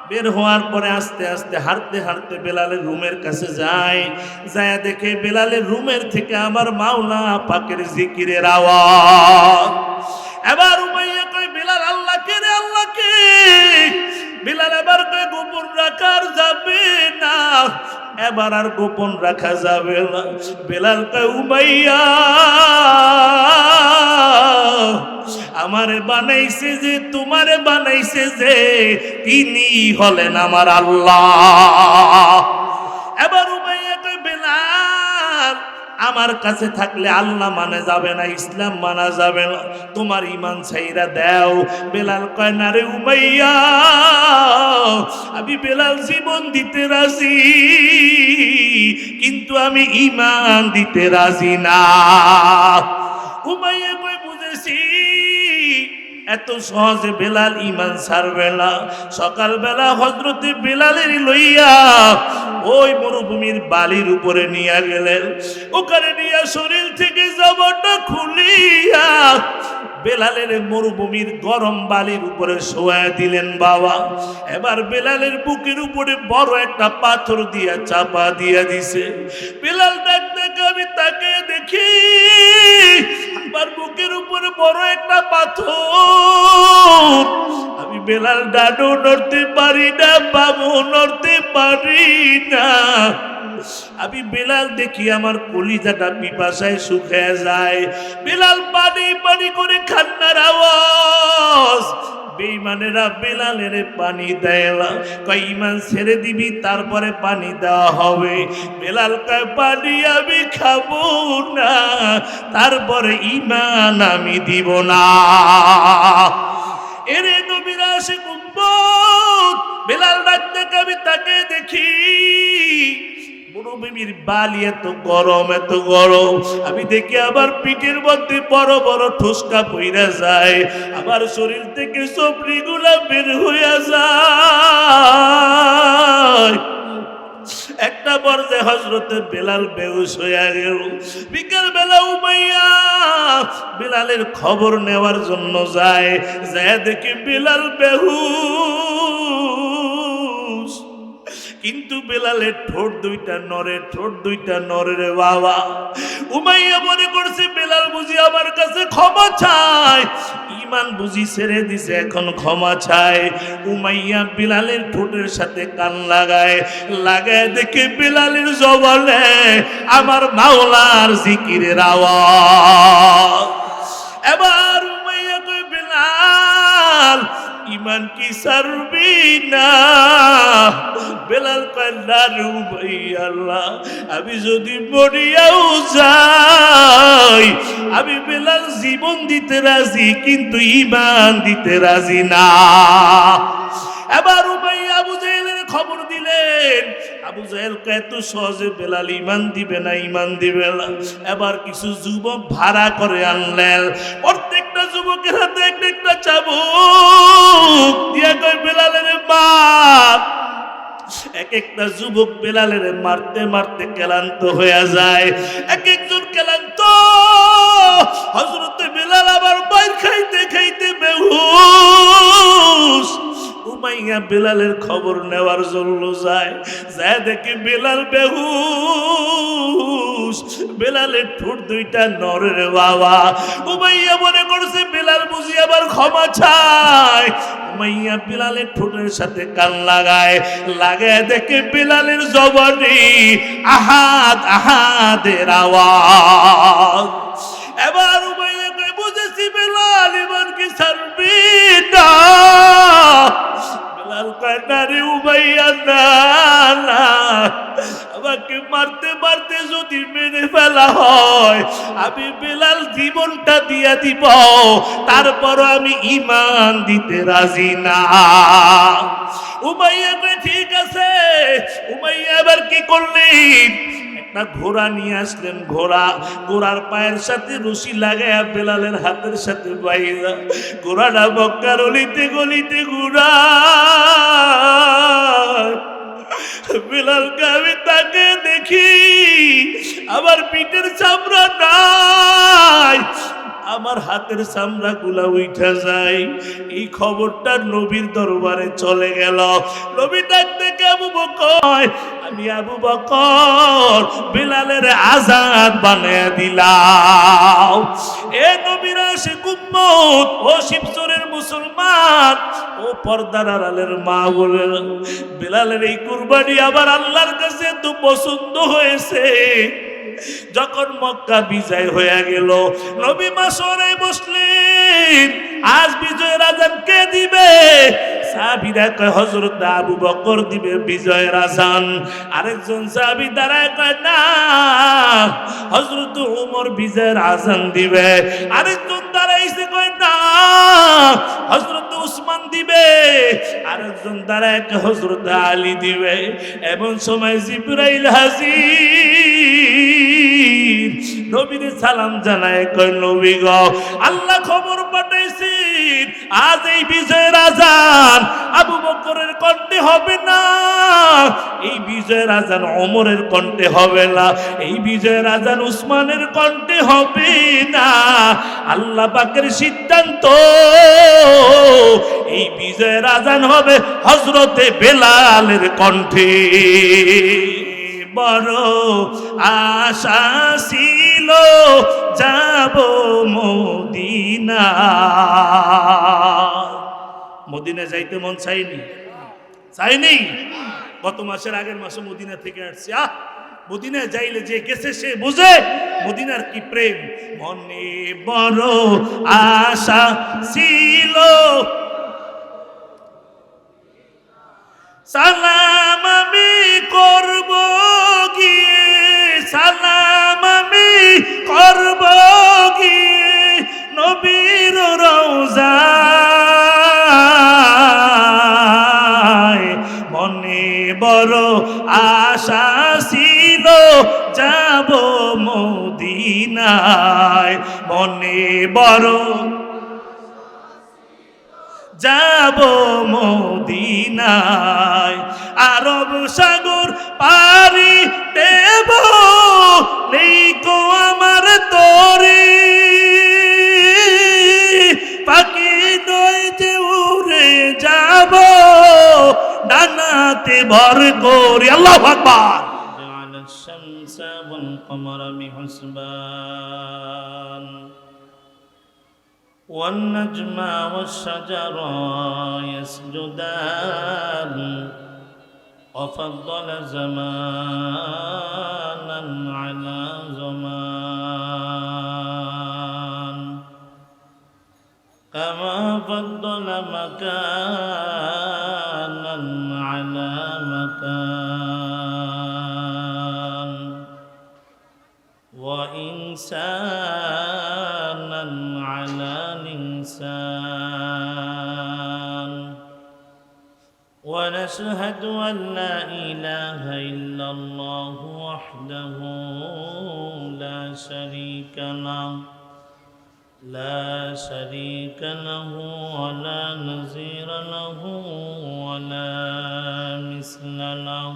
বের হওয়ার পরে আস্তে আস্তে হাঁটতে হাঁটতে বেলালের রুমের কাছে যায়, যায় দেখে বেলালের রুমের থেকে আমার মাওলা পাকের জিকিরের আওয়াজ। এবার উমাইয়া কয় বেলাল আল্লাহকে রে আল্লাহকে। বেলাল এবার কয় গোপন রাখার যাবে না, এবার আর গোপন রাখা যাবে না। বেলাল কয় উমাইয়া আমারে বানাইছে যে, তোমারে বানাইছে যে, তিনি হলেন আমার আল্লাহ। এবার উমাইয়া কয় বেলাল আমার কাছে থাকলে আল্লাহ মানে যাবে না, ইসলাম মানা যাবে না, তোমার ইমান ছাইরা দাও। বেলাল কয় না রে উমাইয়া, আমি বেলাল জীবন দিতে রাজি, কিন্তু আমি ইমান দিতে রাজি না। উমাইয়া কয় বুঝেছি, এত সহজে বেলাল ইমান ছাড়বে না। সকালবেলা হযরতে বেলালের লইয়া ওই মরুভূমির বালির উপরে নিয়ে গেলেন। ওখানে নিয়ে শরীর থেকে জামাটা খুলিয়া বেলালের মরুভূমির গরম বালির উপরে শোয়া দিলেন বাবা। এবার বেলালের বুকের উপরে বড় একটা পাথর দিয়া চাপা দিয়া দিছে। বেলাল ডাক ডাক আমি তাকে দেখি আমার বুকের উপরে বড় একটা পাথর। আমি বেলাল ডানও নড়তে পারি না, বামও নড়তে পারি না। আমি বেলাল দেখি আমার কলিজাটা পিপাসায় শুকিয়ে যায়। বেলাল পানি পানি করে কান্নার আওয়াজ। বেঈমানেরা বেলালের পানি দেয় না, কয় ঈমান ছেড়ে দিবি তারপরে পানি দেওয়া হবে। বেলাল কয় পানি আমি খাবো না, তারপরে ঈমান আমি দিব না। এরে নবীর আশিক উম্মত, বেলাল ডাকতে আমি তাকে দেখি মরুভূমির বালি এত গরম, এত গরম। আমি দেখি আবার পিঠের মধ্যে বড় বড় ঠুসকা পইরা যায়, আবার শরীর থেকে চপড়িগুলা বের হইয়া যায়। একটা পর্যায়ে হযরতে বেলাল বেহুশ হইয়া গেল। বিকেল বেলা উমাইয়া বেলালের খবর নেওয়ার জন্য যায়, যায় দেখে বেলাল বেহুশ। কিন্তু বেলালের ঠোঁট দুইটা নড়ে, ঠোঁট দুইটা নড়ে রে বাবা। উমাইয়া মনে করছে বেলাল বুঝি আমার কাছে ক্ষমা চায়, ঈমান বুঝি ছেড়ে দিছে, এখন ক্ষমা চায়। উমাইয়া বেলালের ঠোঁটের সাথে কান লাগায়, লাগায় দেখে বেলালের জবানে আমার মাওলার জিকিরের আওয়াজ। এবার উমাইয়া কয় বেলাল ঈমান কি ছাড়বি না? বেলাল কয় না রে উমাইয়া, আল্লাহ আমি যদি মরিয়াও যাই, আমি বেলাল জীবন দিতে রাজি, কিন্তু ঈমান দিতে রাজি না। এবার উমাইয়া আবু জাহেলের খবর দিলেন। আবু জাহেল এত সহজে বেলাল ঈমান দিবে না, ঈমান দিবে না। এবার কিছু যুবক ভাড়া করে আনলেন, প্রত্যেকটা যুবকের হাতে একটা একটা চাবুক দিয়া কয় বেলালের বাপ। এক একটা যুবক বেলালের মারতে মারতে ক্লান্ত হয়ে যায়, এক একজন ক্লান্ত। হযরতে বেলাল আবার মার খাইতে খাইতে বেহুশ। উমাইয়া বেলালের খবর নেওয়ার জন্য যায়, যায় দেখে বেলাল বেহুশ। বেলালের ঠোঁট দুইটা নড়ে রে বাবা। উমাইয়া মনে করছে বেলাল বুঝি আবার ক্ষমা চায়। উমাইয়া বেলালের ঠোঁটের সাথে কান লাগায়, লাগায় দেখে বেলালের জবানে আহাদ আহাদের আওয়াজ। এবার উমাইয়া কয় বুঝেছি বেলাল ঈমান কি ছাড়বি না? বেলাল কয় না রে উমাইয়া, না না, আমাকে মারতে মারতে যদি মেরে ফেলা হয়, আমি বেলাল জীবনটা দিয়া দিব, তারপর আমি ঈমান দিতে রাজি না। উমাইয়া কয় ঠিক আছে। উমাইয়া এবার কি করলেন? একটা ঘোড়া নিয়ে আসলেন। ঘোড়ার পায়ের সাথে রশি লাগায়া বেলালের হাতের সাথে বাইরা ঘোড়াটা মক্কার অলিতে গলিতে ঘুরা। বেলালকে আমি তাকে দেখি, আমার পিঠের চামড়া নাই, আমার হাতের চামড়া গুলা উঠা যায়। এই খবরটা নবীর দরবারে চলে গেল। নবী ডাক দেখে আবু বকর, আমি আবু বকর বিলালের আজান বানায়া দিলাম। এ নবীর আশিক উম্মত, ও শিবচরের মুসলমান, ও পর্দার আড়ালের মা বলে, বিলালের এই কুরবানি আবার আল্লাহর কাছে তো পছন্দ হয়েছে। যখন মক্কা বিজয় হয়ে গেল, নবী মাসরে বসলেন, আজ বিজয়ের আজান কে দিবে? সাহাবীরা কয় হযরত আবু বকর দিবে বিজয়ের আজান। আরেকজন সাহাবী দাঁড়ায় কয় না, হযরত ওমর বিজয়ের আজান দিবে। আরেকজন দাঁড়াইছে কয় না, হযরত উসমান দিবে। আরেকজন দাঁড়ায় কয় হযরত আলী দিবে। এমন সময় জিবরাইল হাজির, নবীর সালাম জানায় কয় নবী গো, আল্লাহ খবর পাঠাইছেন আজ এই বিজয়ের আজান আবু বকরের কণ্ঠে হবে না, এই বিজয়ের আজান ওমরের কণ্ঠে হবে না, এই বিজয়ের আজান উসমানের কণ্ঠে হবে না। আল্লাহ পাকের সিদ্ধান্ত, এই বিজয়ের আজান হবে হযরতে বেলালের কণ্ঠে। বড় আশা ছিল যাব মদিনা। মদিনা যাইতে মন চাইনি? চাইনি? গত মাসের আগের মাসে মদিনা থেকে আসছি। মদিনায় যাইলে যে গেছে সে বুঝে মদিনার কি প্রেম। মনে বড় আশা ছিল, সালাম আমি করব গিয়ে, সালাম আমি করব গিয়ে নবীর রওজায়। মনে বড় আশা ছিল যাব মদিনায়, মনে বড় যাব মদিনায়। আরব সাগর পারি দেব, নেই কো আমার তরি, পাখি নয় যে উড়ে যাব ডানাতে ভর করে। আল্লাহু আকবার। জাআলা শামসা ওয়াল কমারা বিহুসবান والنجم والشجر يسجدان وفضل زمانا على زمان كما فضل مكانا على مكان وإنسانا على الإنسان. ونشهد أن لا إله إلا الله وحده لا شريك له، لا شريك له ولا نظير له ولا مثل له.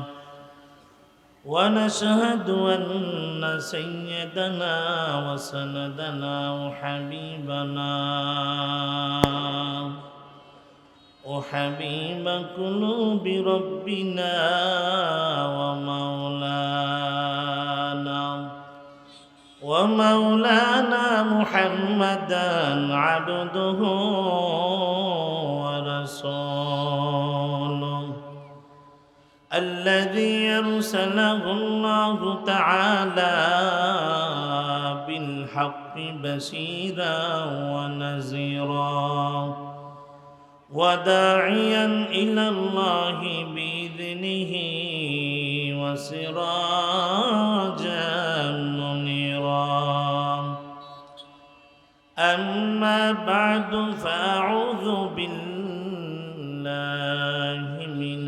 ونشهد أن سيدنا وسندنا وحبيبنا وحبيب قلوب ربنا ومولانا محمدا عبده ورسوله الذي أرسله الله تعالى بالحق بشيرا ونذيرا وداعيا إلى الله بإذنه وسراجا منيرا. أما بعد فأعوذ بالله من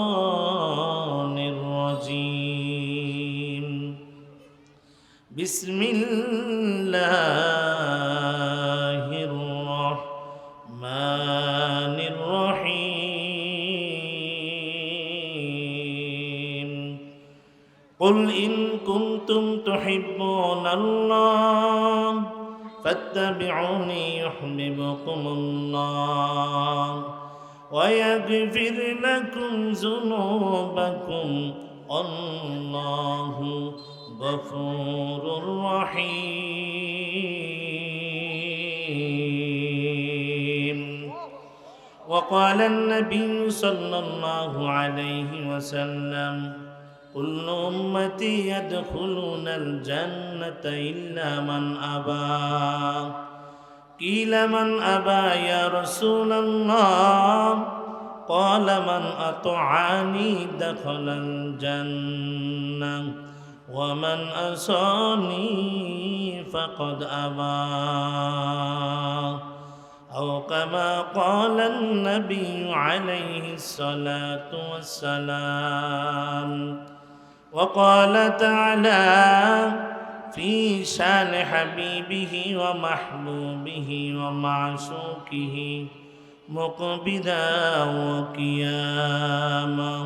الشيطان الرجيم. بسم الله الرحمن الرحيم. قل إن كنتم تحبون تحبون الله فاتبعوني يحببكم الله ويغفر لكم ذنوبكم الله غفور رحيم. وقال النبي صلى الله عليه وسلم كل أمتي يدخلون الجنة إلا من أبى قيل من أبى يا رسول الله قال من أطعني دخل الجنة ومن أصاني فقد أبى أو كما قال النبي عليه الصلاة والسلام. وقال تعالى في شان حبيبه ومحبوبه ومعشوقه مقبدا وقياما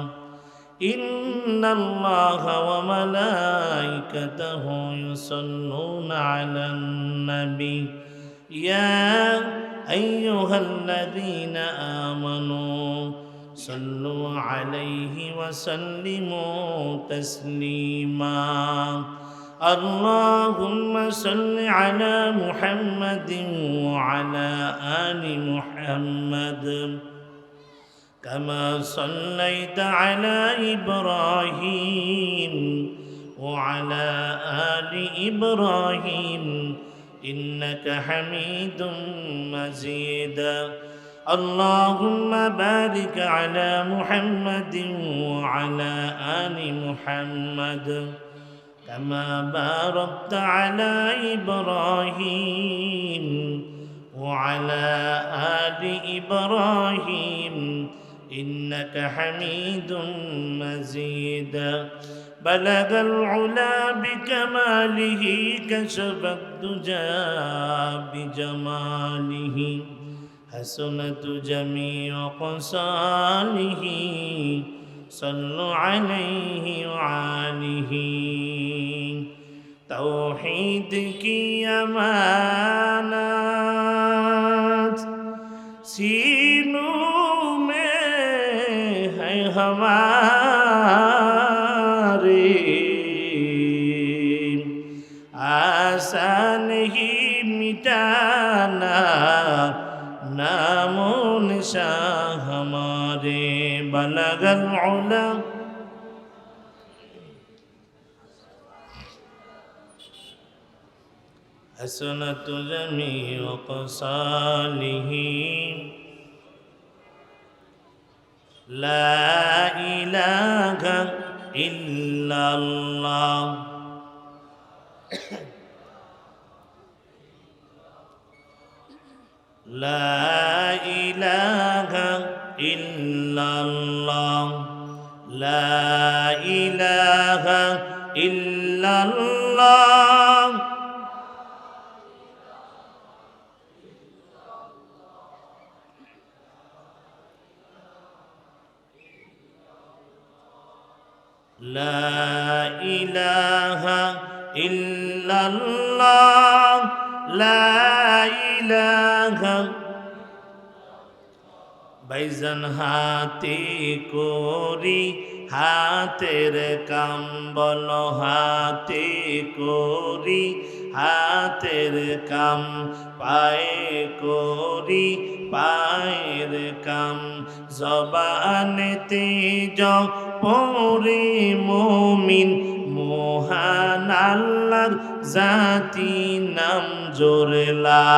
إن الله وملائكته يصلون على النبي يا أيها الذين آمنوا صلوا عليه وسلموا تسليما. اللهم صل على محمد وعلى آل محمد كما صليت على إبراهيم وعلى آل إبراهيم إنك حميد مجيد. اللهم بارك على محمد وعلى آل محمد كما باركت على إبراهيم وعلى آل إبراهيم إنك حميد مجيد. بلغ العلا بكماله كشف الدجى بجماله حسنت جميع خصاله صلوا عليه وآله. توحید کی امانت سینوں میں ہے ہمارے آسان ہی مٹانا نام و نشان ہمارے. بلغ العلا حسنت جمیع خصاله لا إله إلا الله لا إله إلا الله لا إله إلا الله لا إله إلا الله لا إله. ভাইজান হাতে করি হাতের কাম বলো হাতে করি হাতের কাম পায়ে করি পায়ের কাম জবানেতে পড়ে মুমিন মহান আল্লাহর জাতি নাম জোরে লা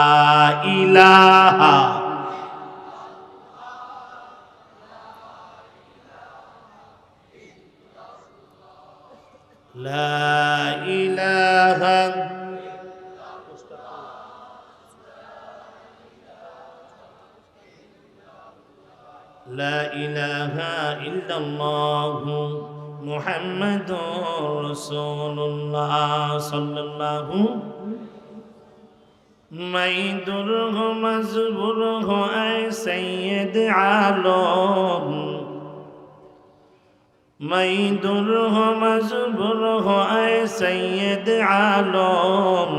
ইলাহা لا إله لا إله إلا الله محمد رسول الله صلى الله मैं दुर्ग मजबूर हो ऐ सैयद आलम मैदुर हो मजबूर हो ऐ सैयद आलम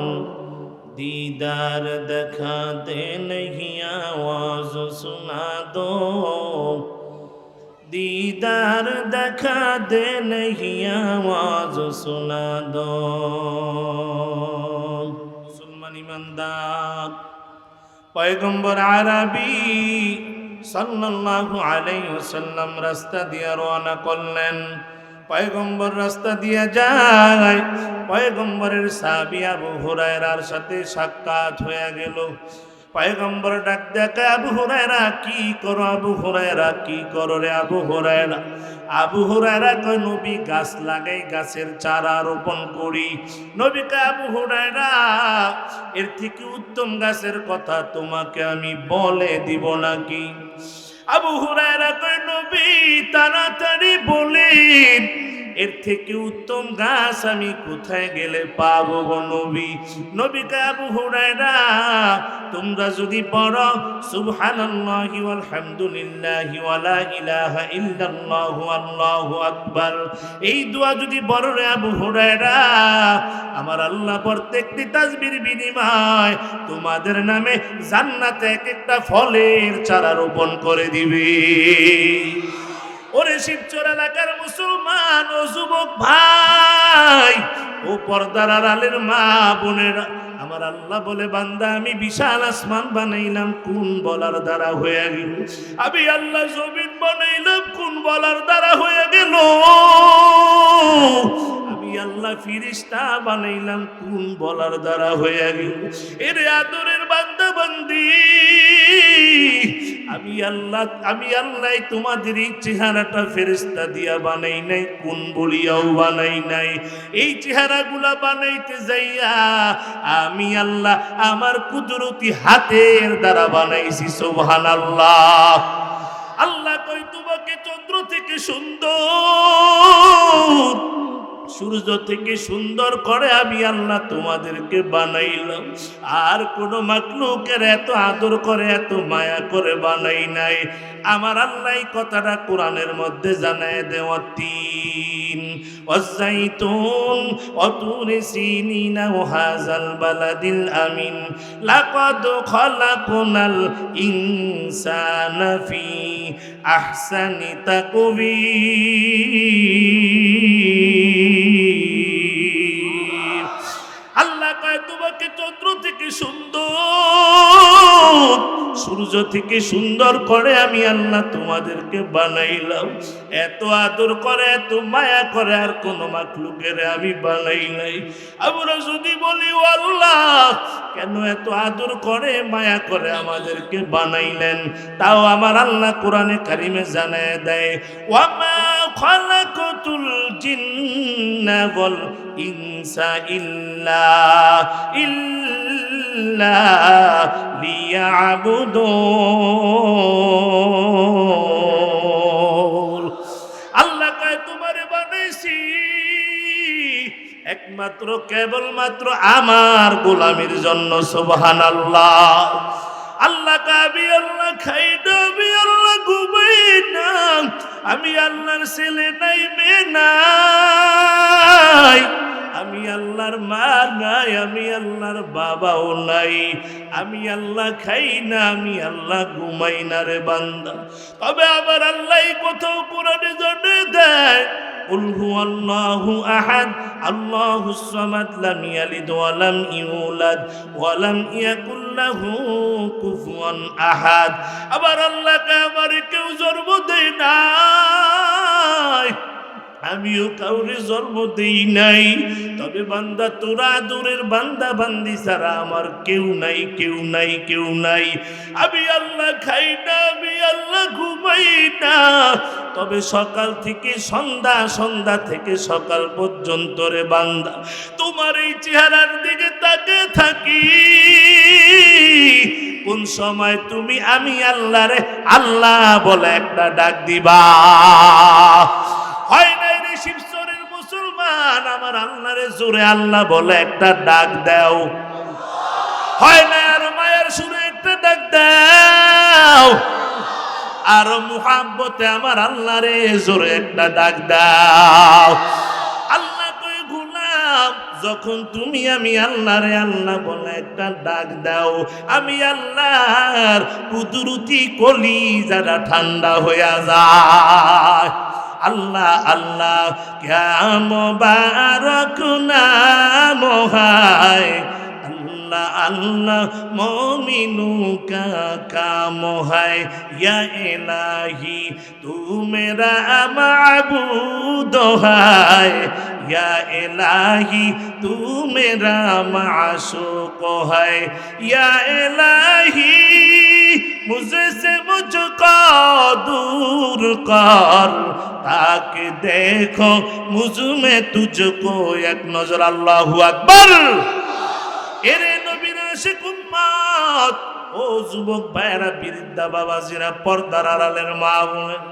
दीदार दिखा दे नहीं आवाज सुना दो दीदार दिखा दे नहीं आवाज सुना दो मुसलमान ईमानदार पैगम्बर आरबी সাল্লাল্লাহু আলাইহি ওয়াসাল্লাম রাস্তা দিয়ে রওনা করলেন পয়গম্বর রাস্তা দিয়ে যায় পয়গম্বরের সাহাবী আবু হুরায়রার সাথে সাক্ষাৎ হয়ে গেল পয়গম্বর ডাক দেখে আবু হুরায়রা কি করো আবু হুরায়রা কি করো রে আবু হুরায়রা কয় নবী গাছ লাগাই গাছের চারা রোপণ করি নবী কয় আবু হুরায়রা এর থেকে উত্তম গাছের কথা তোমাকে আমি বলে দিব নাকি আবু হুরায়রা কয় নবী তাড়াতাড়ি বলেন এর থেকে উত্তম গাছ আমি কোথায় গেলে পাবো গো নবী নবী কয় আবু হুরায়রা তোমরা যদি পড়ো সুবহানাল্লাহি ওয়াল হামদুলিল্লাহি ওয়া লা ইলাহা ইল্লাল্লাহু আল্লাহু আকবার এই দোয়া যদি পড়ো রে আবু হুরায়রা আমার আল্লাহ প্রত্যেকটি তাসবির বিনিময় তোমাদের নামে জান্নাতে এক একটা ফলের চারা রোপণ করে দিবে ওরে শিবচর এলাকার মুসলমান ও যুবক ভাই ও পর্দার আড়ালের মা বোনেরা আমার আল্লাহ বলে বান্দা আমি বিশাল আসমান বানাইলাম কোন বলার দ্বারা হয়ে গেল আমি আল্লাহ জমিন বানাইলাম কোন বলার দ্বারা হয়ে গেল আমি আল্লাহ ফিরিস্তা বানাইলাম কোন বলার দ্বারা হয়ে গেল এর আদরের বান্দা বান্দি আমি আল্লাহ তোমাদের এই চেহারাটা ফেরেশতা দিয়া বানাই নাই কোন বলিয়াও বানাই নাই এই চেহারাগুলা বানাইতে যাইয়া আমি আল্লাহ আমার কুদরতি হাতের দ্বারা বানাইছি সুবহানাল্লাহ আল্লাহ কই তোমাকে চন্দ্র থেকে সুন্দর সূর্য থেকে সুন্দর করে আমি আল্লাহ তোমাদেরকে বানাইলাম আর কোন মাখলুকের এত আদর করে এত মায়া করে বানাই নাই আমার আল্লাহ এই কথাটা কোরআনের মধ্যে জানায় দেওয়া তিন ওয়াজাইতুন ওয়াতুরি সিনিনা ওয়াহাযাল বালাদিল আমিন লাকাদ খালাকনাল ইনসানা ফি আহসানি তাকবীর আল্লাহ কয় তোমাকে চন্দ্র থেকে সুন্দর সূর্য থেকে সুন্দর করে আমি আল্লাহ তোমাদেরকে বানাইলাম এত আদর করে এত মায়া করে আর কোন মাখলুকের আমি বানাই নাই আমরা যদি বলি ও আল্লাহ কেন এত আদর করে মায়া করে আমাদেরকে বানাইলেন তাও আমার আল্লাহ কোরআনে কারিমে জানায় দেয় ওয়ামা খালাকাতুল জিন্না ওয়াল ইনসা ইল্লা লিয়াবুদুন আল্লাহ কয় তোমারে বানাইছি একমাত্র কেবলমাত্র আমার গোলামির জন্য সুবহানাল্লাহ আল্লাহ কাবি আল্লাহ খাই না আমি আল্লাহ ঘুমাই না আমি আল্লাহর ছেলে নাই মেয়ে নাই আমি আল্লাহর মা নাই আমি আল্লাহর বাবাও নাই আমি আল্লাহ খাই না আমি আল্লাহ ঘুমাই না রে বান্দা তবে আমার আল্লাহ কোথাও কোরআনে জানিয়ে দেয় قل هو الله أحد الله الصمد لم يلد ولم يولد ولم يكن له كفوا أحد আবার আল্লাহকে আমার কেউ জন্ম দেয় নাই আমিও কাউরে জন্ম দেই নাই তবে বান্দা তোরা দূরের বান্দা বান্দি ছাড়া আমার কেউ নাই কেউ নাই কেউ নাই আমি আল্লাহ খাই না আমি আল্লাহ ঘুমাই না তবে সকাল থেকে সন্ধ্যা সন্ধ্যা থেকে সকাল পর্যন্ত রে বান্দা তোমার এই চেহারার দিকে তাকিয়ে থাকি কোন সময় তুমি আমি আল্লাহ রে আল্লাহ বলে একটা ডাক দিবা হয় নাই রে শিবচরের মুসলমান আমার আল্লাহরে জোরে আল্লাহ বলে একটা ডাক দাও হয় না আর মায়ের সুরে একটা ডাক দাও আর মুহাব্বতে আমার আল্লাহ রে জোরে একটা ডাক দাও। আল্লাহ কই গোলাম, যখন তুমি আমি আল্লাহ রে আল্লাহ বলে একটা ডাক দাও, আমি আল্লাহর কুদরতি কলি যারা ঠান্ডা হইয়া যায়। আল্লাহ আল্লাহ ক্যা মুবারক নাম হায়, আল্লাহ আল্লাহ मोमिनू का काम है, या इलाही तू मेरा माबूद है, या इलाही तू मेरा माशूक है, या इलाही मुझसे मुझको दूर कर, ताकि देखो मुझ में तुझको एक नजर। अल्लाहु अकबर। এরে নবীর আশিক উম্মত, ও যুবক ভাইরা, বৃদ্ধা বাবাজিরা, পর্দার আড়ালের মা বোনেরা,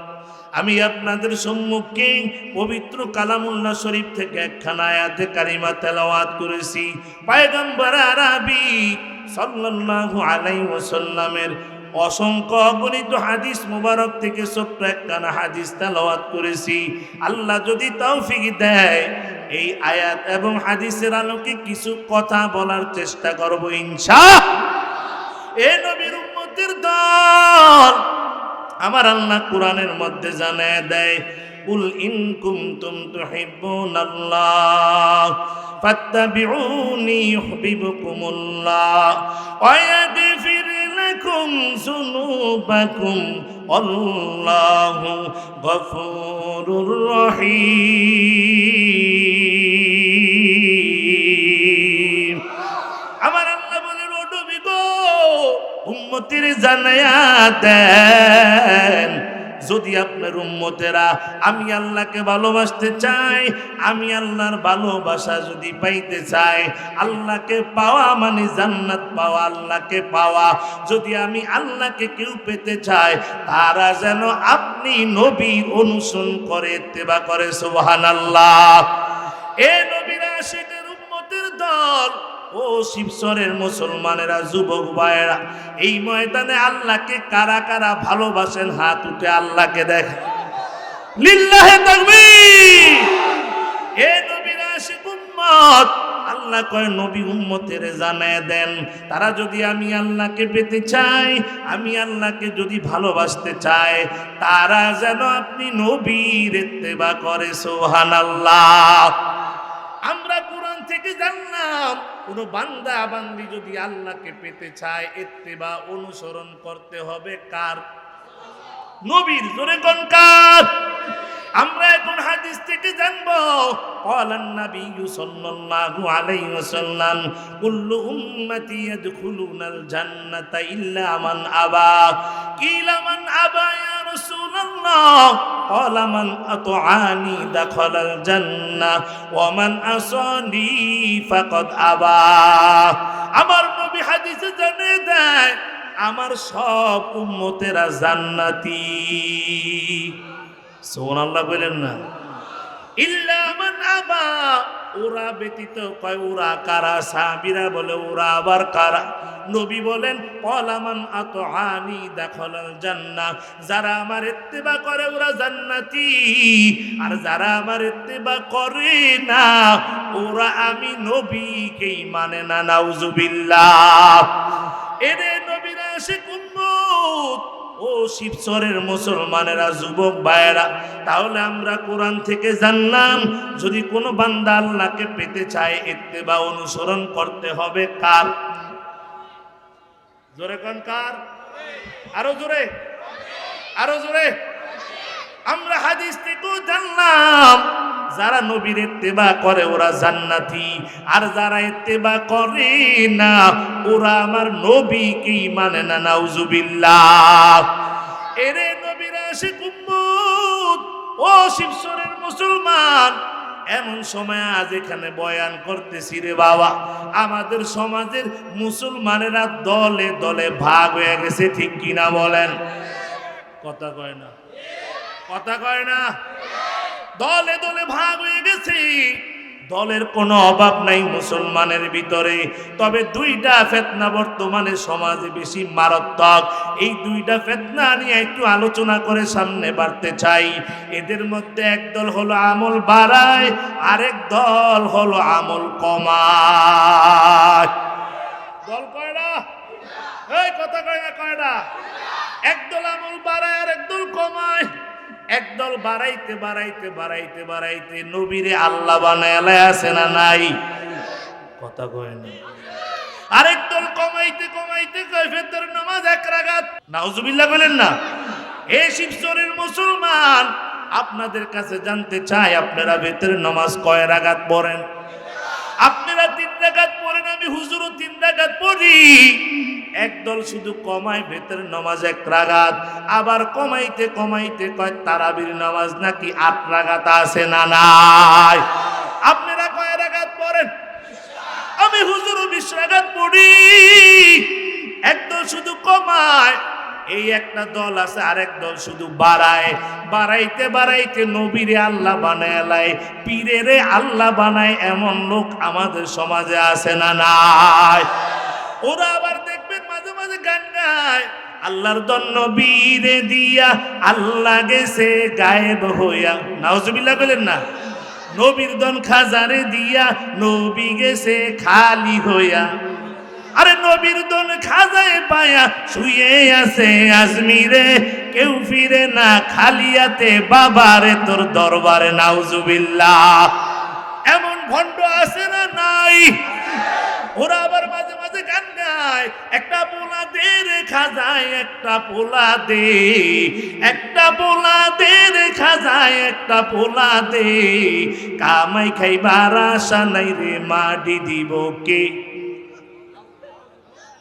আমি আপনাদের সম্মুখে পবিত্র কালামুল্লাহ শরীফ থেকে একখানা আয়াতে কারিমা তেলাওয়াত করেছি। পয়গম্বর আরবি সাল্লাল্লাহু আলাইহি ওয়াসাল্লামের অসংখ্য অগণিত হাদিস মুবারক থেকে ছোট্ট একখানা হাদিস তেলাওয়াত করেছি। আল্লাহ যদি তৌফিক দেয়, এই আয়াত এবং হাদিসের আলোকে কিছু কথা বলার চেষ্টা করব ইনশাআল্লাহ। এ নবীর উম্মতের দল, আমার আল্লাহ কোরআনের মধ্যে জানায় দেয়, কুল ইন কুনতুম তুহিব্বুনাল্লাহ ফাত্তাবিউনি ইউহিব্বুকুমুল্লাহ ওয়া ইয়াগফির লাকুম যুনুবাকুম আল্লাহু গফুরুর রহিম। আমার আল্লাহ বলেন, ও নবী গো, উম্মতের জানায়া দেন, যদি আপনার উম্মতেরা আমি আল্লাহকে ভালোবাসতে চাই, আমি আল্লাহর ভালোবাসা যদি পাইতে চাই, আল্লাহকে পাওয়া মানে জান্নাত পাওয়া, আল্লাহকে পাওয়া, যদি আমি আল্লাহকে কেউ পেতে চাই, তারা যেন আপনি নবীর অনুসরণ করে, ইত্তেবা করে। সুবহানাল্লাহ। এ নবীর আশিকের উম্মতের দল, ও শিবচরের মুসলমানেরা, যুবক ভাইয়েরা, এই ময়দানে আল্লাহকে কারা কারা ভালোবাসেন হাত উঠে আল্লাহকে দেখেন। লিল্লাহে তাকবীর। এ নবীর আশিক উম্মত, আল্লাহ কয় নবী উম্মতের জানায় দেন, তারা যদি আমি আল্লাহকে পেতে চাই, আমি আল্লাহকে যদি ভালোবাসতে চায়, তারা যেন আপনি নবীর ইত্তেবা করে। সুবহানাল্লাহ। আমরা কোরআন থেকে জানলাম, কোন বান্দা বান্দি যদি আল্লাহকে পেতে চায়, ইত্তেবা অনুসরণ করতে হবে কার? নবীর। জোরে কোন কার? আমরা এখন হাদিস থেকে জানবো, ক্বালান নাবিয়্যু সাল্লাল্লাহু আলাইহি ওয়াসাল্লাম, কুল্লু উম্মতি ইয়াদখুলুনাল জান্নাতা ইল্লা মান আবা। কিলা মান আবা ইয়া রাসূলুল্লাহ? ক্বালা মান আতআনি দাখালাল জান্নাহ ওয়া মান আসানি ফাকাদ আবা। আমার নবী হাদিসে জানিয়ে দেয়, আমার সব উম্মতেরা জান্নাতি। সুবহানাল্লাহ বলেন না? ইল্লা মান আবা, ওরা ব্যতীত। কয় ওরা কারা? সাহাবীরা বলে ওরা আবার কারা? নবী বলেন, ক্বালা মান আতআনি দাখালাল জান্নাহ, যারা আমার ইত্তেবা করে ওরা জান্নাতি, আর যারা আমার ইত্তেবা করে না ওরা আমি নবীকেই মানে না। নাউজুবিল্লাহ। এরে নবীর আশিক উম্মত, ও শিবচরের মুসলমানেরা, যুবক ভাইয়েরা, তাহলে আমরা কোরআন থেকে জানলাম, যদি কোনো বান্দা আল্লাহকে পেতে চায়, ইত্তেবা অনুসরণ করতে হবে কার? জোরে কোন কার? আরো জোরে, আরো জোরে। আমরা হাদিস থেকেও জানলাম, যারা নবীর ইত্তেবা করে ওরা জান্নাতি, আর যারা ইত্তেবা করে না ওরা আমার নবীকেই মানে না। নাউজুবিল্লাহ। এরে নবীর আশিক উম্মত, ও শিবচরের মুসলমান, এমন সময় আজ এখানে বয়ান করতেছি রে বাবা, আমাদের সমাজের মুসলমানেরা দলে দলে ভাগ হয়ে গেছে, ঠিক কিনা বলেন? কথা কয় না, কথা কয় না? দলে দলে ভাগ হয়ে গেছে। দলের কোনো অভাব নাই মুসলমানের ভিতরে, তবে দুইটা ফিতনা বর্তমানে সমাজে বেশি মারাত্মক। এই দুইটা ফিতনা নিয়ে একটু আলোচনা করে সামনে বাড়তে চাই। এদের মধ্যে এক দল হলো আমল বাড়ায়, আরেক দল হলো আমল কমায়। দল কয়টা? এই কথা কয় না, কয়টা? একদল আমল বাড়ায় আর একদল কমায়। একদল বাড়াইতে বাড়াইতে বাড়াইতে বাড়াইতে নবীরে আল্লাহ বানায় আছে না নাই? কথা কয় না। আরেক দল কমাইতে কমাইতে কয় ফজরের নামাজ 1 রাকাত। নাউজুবিল্লাহ বলেন না। এই শিবচরের মুসলমান, আপনাদের কাছে জানতে চাই, আপনারা ফজরের নামাজ কয় রাকাত পড়েন? আপনারা 3 রাকাত পড়েন, আমি হুজুরও 3 রাকাত পড়ি। একদল শুধু কমায় ফজরের নামাজ 1 রাকাত, আবার কমাইতে কমাইতে কয় তারাবির নামাজ নাকি 8 রাকাত আছে না নাই? আপনারা কয় রাকাত পড়েন? আমি হুজুরও 20 রাকাত পড়ি। একদল শুধু কমায়, এই একটা দল আছে, আরেক দল শুধু বাড়ায়। বাড়াইতে বাড়াইতে নবীরে আল্লাহ বানায় লাই, পীরেরে আল্লাহ বানায়, এমন লোক আমাদের সমাজে আছে না নাই? ওরা আবার দেখবেন মাঝে মাঝে গান গায়, আল্লাহর জন্য বীরে দিয়া আল্লাহ গেছে গায়েব হইয়া। নাউজুবিল্লাহ বলেন না। নবীর দন খাজারে দিয়া নবী গেছে খালি হইয়া। আরে নবীর দন খাজায় পায়া শুয়ে আছে আজমিরে, কেউ ফিরে না খালিয়াতে বাবারে তোর দরবারে। নাউজুবিল্লাহ। এমন ভণ্ড আছে না নাই? ওরা আবার মাঝে মাঝে গান গায়, একটা পোলা দে রে খাজায়, একটা পোলা দে, একটা পোলা দে রে খাজায়, একটা পোলা দে, কামাই খাইবার আশা নাই রে মাটি দিব কে।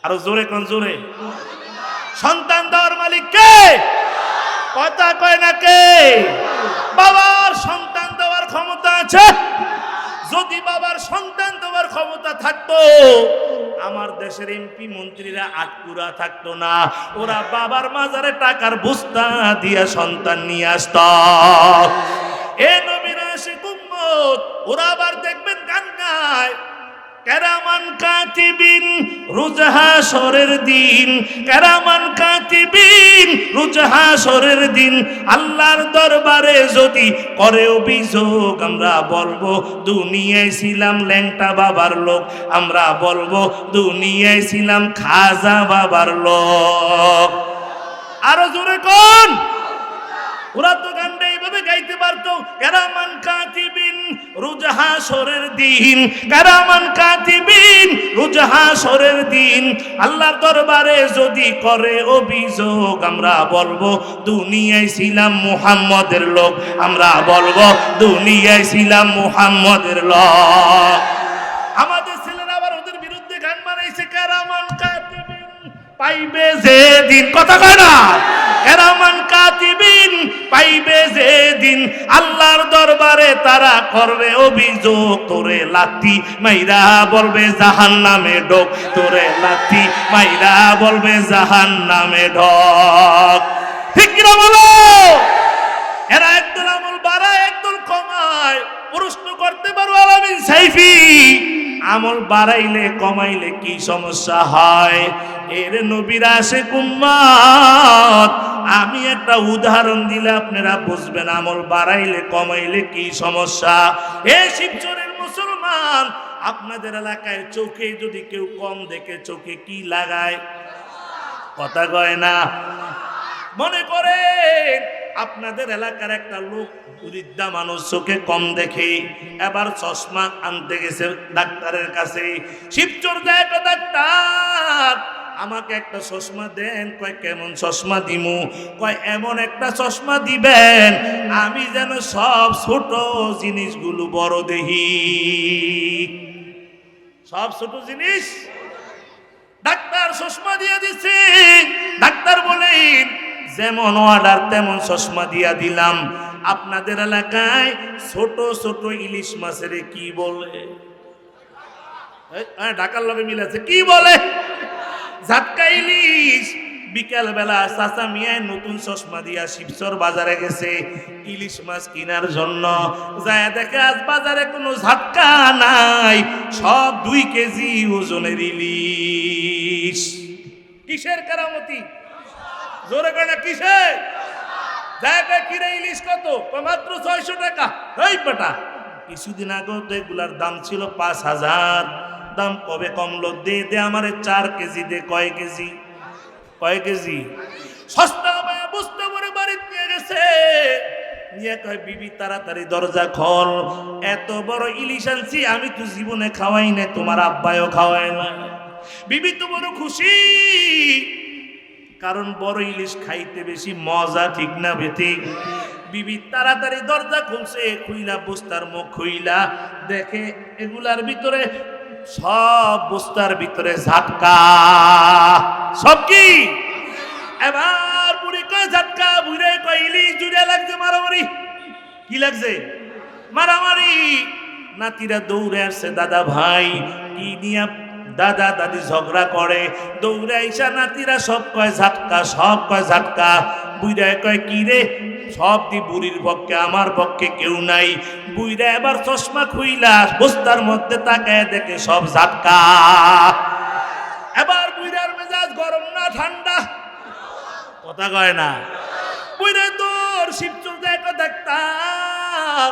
আরো জোরে কোন জোরে। সন্তান দেওয়ার মালিক কে? কথা কয় না কে? বাবার সন্তান দেওয়ার ক্ষমতা আছে। যদি বাবার সন্তান দেওয়ার ক্ষমতা থাকতো, আমার দেশের এমপি মন্ত্রীরা আটকুরা থাকতো না। ওরা বাবার মাজারে টাকার বস্তা দিয়া সন্তান নিয়ে আসত। এ নবীর আশিক উম্মত, ওরা আবার দেখবেন গান গায়, কেরামান কাতিবিন রোজ হাশরের দিন, কেরামান কাতিবিন রোজ হাশরের দিন, আল্লাহর দরবারে যদি করে অভিযোগ, আমরা বলবো দুনিয়ায় ছিলাম ল্যাংটা বাবার লোক, আমরা বলবো দুনিয়ায় ছিলাম খাজা বাবার লোক। আরো জোরে কোন? ওরা তো গানটা এইভাবে গাইতে পারতো, কেরামান কাতিবিন রোজ হাশরের দিন, কেরামান কাতিবিন রোজ হাশরের দিন, আল্লাহর দরবারে যদি করে অভিযোগ, আমরা বলবো দুনিয়ায় ছিলাম মুহাম্মদের লোক, আমরা বলবো দুনিয়ায় ছিলাম মুহাম্মদের লোক। আমাদের ছেলেরা আবার ওদের বিরুদ্ধে গান বানাইছে, কেরামান কাতিবিন পাইবে যেদিন। কথা কয় না? কেরামান কাতিবিন পাইবে যেদিন, আল্লাহর দরবারে তারা করবে অভিযোগ, তোরে লাথি মাইরা বলবে জাহান্নামে ঢোক, তোরে লাথি মাইরা বলবে জাহান্নামে ঢোক। ঠিক কি না বলো? এরা একদল আমল বাড়ায়, একদল কমায়। প্রশ্ন করতে পারো আলামিন সাইফি, আমল বাড়াইলে কমাইলে কি সমস্যা হয়? এর নবীর আশিক উম্মত, আমি একটা উদাহরণ দিলে আপনারা বুঝবেন আমল বাড়াইলে কমাইলে কি সমস্যা। এই শিবচরের মুসলমান, আপনাদের এলাকায় চোখে যদি কেউ কম দেখে চোখে কি লাগায়? কথা কয় না। মনে করেন আপনাদের এলাকার একটা লোক বৃদ্ধা মানুষ, চোখে কম দেখে, এবার চশমা আনতে গেছে ডাক্তারের কাছে। শিবচর যায়, ডাক্তার আমাকে একটা চশমা দেন। কয় কেমন চশমা দিমু? কয় এমন একটা চশমা দিবেন আমি যেন সব ছোট জিনিসগুলো বড় দেখি। সব ছোট জিনিস। ডাক্তার চশমা দিয়ে দিচ্ছে। ডাক্তার বলেন যেমন অর্ডার তেমন চশমা দিয়া দিলাম। আপনাদের এলাকায় ছোট ছোট ইলিশ মাছের কি বলে? ঢাকার লগে মিল আছে, কি বলে? ঝাটকা ইলিশ। বিকাল বেলা চাচা মিয়ায় নতুন চশমা দিয়া শিবচর বাজারে গেছে ইলিশ মাছ কেনার জন্য। যায় দেখে আজ বাজারে কোনো ঝাটকা নাই, সব 2 কেজি ওজনের ইলিশ। কিসের কেরামতি? জোরে কেনা কিসের? জায়গা কিনে ইলিশ কত? মাত্র 600 টাকা। এই বেটা, কিছুদিন আগেও তো এগুলার দাম ছিল 5000। দাম কবে কমলো? দে দে আমারে 4 কেজি দে। কয় কেজি? কয় কেজি? সস্তা হবে বুঝতে পারে বাড়িতে নিয়ে গেছে। নিয়ে কয় বিবি তাড়াতাড়ি দরজা খোল, এত বড় ইলিশ আনছি আমি তো জীবনে খাওয়াই না, তোমার আব্বায়ও খাওয়ায় না। বিবি তো বড় খুশি, কারণ বড় ইলিশ খাইতে বেশি মজা, ঠিক না বেঠিক? বিবি তাড়াতাড়ি দরজা খুলছে, খুইলা বস্তার মুখ খুইলা দেখে এগুলার ভিতরে সব বস্তার ভিতরে ঝাটকা। সব কি? এবার বুড়ি কয় ঝাটকা, বুড়ে কয় ইলিশ। জুড়ে লাগছে মারামারি। কি লাগছে? মারামারি। নাতিরা দৌড়ে আসছে, দাদা ভাই কি নিয়া দাদা দাদি ঝগড়া করে। দৌড়ে আইসা নাতিরা সব কয় ঝাটকা, সব কয় ঝাটকা। বুইরা কয় কি রে? সব দি বুড়ির পক্ষে, আমার পক্ষে কেউ নাই। বুইরা এবার চশমা খুইলা বস্তার মধ্যে তাকায় দেখে সব ঝাটকা। এবার বুইরার মেজাজ গরম না ঠান্ডা? কথা কয় না। বুইরা তোর শিবচুর দেখো দেখতাম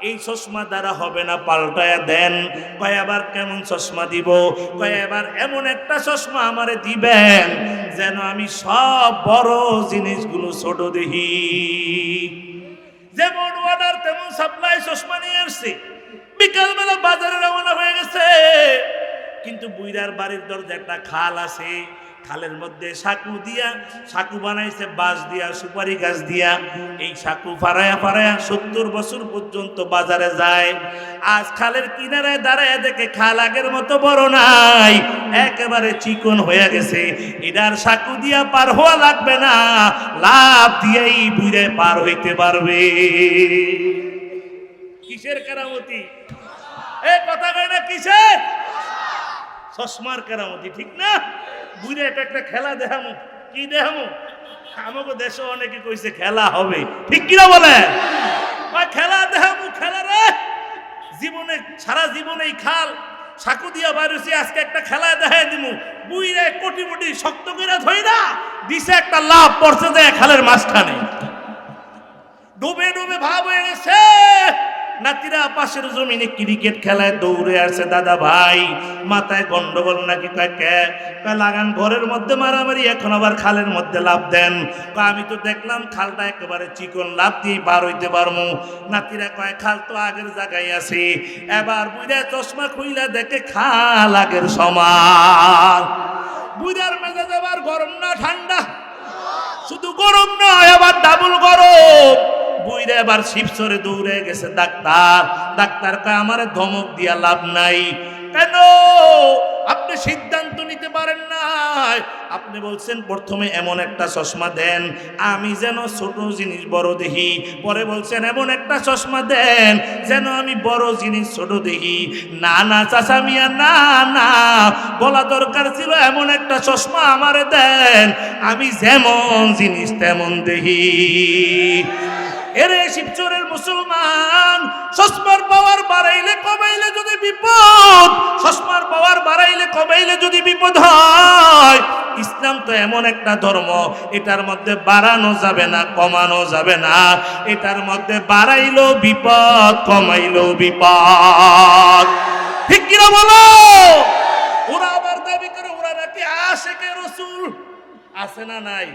এই চশমা দ্বারা হবে না, পাল্টায় দেন। কয় আবার কেমন চশমা দিব? কয় এবার এমন একটা চশমা আমারে দিবেন যেন আমি সব বড় জিনিসগুলো ছোট দেখি। যেমন অর্ডার তেমন সাপ্লাই চশমা নিয়ে আসছে। বিকালবেলা বাজারে রওনা হয়ে গেছে, কিন্তু বুইরার বাড়ির দরজা একটা খাল আছে। খালের মধ্যে সাকু দিয়া, সাকু বানাইছে বাঁশ দিয়া, সুপারি গাছ দিয়া। এই সাকু ফারায়া ফারায়া 70 বছর পর্যন্ত বাজারে যায়। আজ খালের কিনারায় দাঁড়ায় দেখে খাল আগের মতো বড় নাই, একেবারে চিকন হয়ে গেছে। এটার সাকু দিয়া পার হওয়া লাগবে না, লাভ দিয়েই বুইরে পার হইতে পারবে। কিসের কেরামতি? এ কথা কয় না কিসের? চশমার কেরামতি, ঠিক না? বুঝে এটা একটা খেলা দেখামো। কি দেখামো? আমাকে দেশে অনেকে কইছে খেলা হবে, ঠিক কিনা বলে? খেলা দেখামো। খেলা রে জীবনে, সারা জীবনে এই খাল সাকু দিয়া বাইরেছি, আজকে একটা খেলা দেখাই দিমু। বুইরে কোটি মোটি শক্ত করে ধইরা দিছে, একটা লাভ পড়ছে যে খালের মাঝখানে। ডুবে ডুবে ভাব হয়ে গেছে। নাতিরা পাশের জমিনে ক্রিকেট খেলায় দৌড়ে আসছে। দাদা ভাই মাথায় গন্ডগোল নাকি? কয় লাগান ঘরের মধ্যে মারামারি, এখন আবার খালের মধ্যে লাভ দেন। আমি তো দেখলাম খালটা একেবারে চিকন, লাভ দিয়ে পার হইতে পারবো। নাতিরা কয় খাল তো আগের জায়গায় আছে। এবার বুইরা চশমা খুইলা দেখে খাল আগের সমান। বুইরার মেজাজ আবার গরম না ঠান্ডা? শুধু গরম নয়, আবার ডাবল গরম। বুইরা এবার শিবচরে দৌড়ে গেছে ডাক্তার। ডাক্তার কয় আমারে ধমক দিয়া লাভ নাই। কেন? আপনি সিদ্ধান্ত নিতে পারেন নাই। আপনি বলছেন প্রথমে এমন একটা চশমা দেন আমি যেন ছোট জিনিস বড় দেখি, পরে বলছেন এমন একটা চশমা দেন যেন আমি বড় জিনিস ছোট দেখি। না না চাচা মিয়া, না না, বলা দরকার ছিল এমন একটা চশমা আমারে দেন আমি যেমন জিনিস তেমন দেখি। এরে শিবচরের মুসলমান, চশমার পাওয়ার বাড়াইলে কমাইলে যদি বিপদ, চশমার পাওয়ার বাড়াইলে কমাইলে যদি বিপদ হয়। ইসলাম তো এমন একটা ধর্ম, এটার মধ্যে বাড়ানো যাবে না, কমানো যাবে না। এটার মধ্যে বাড়াইলেও বিপদ, কমাইলেও বিপদ। ঠিক কিনা বলো? ওরা আবার দাবি করে ওরা নাকি আশিকে রাসূল। আছে না নাই?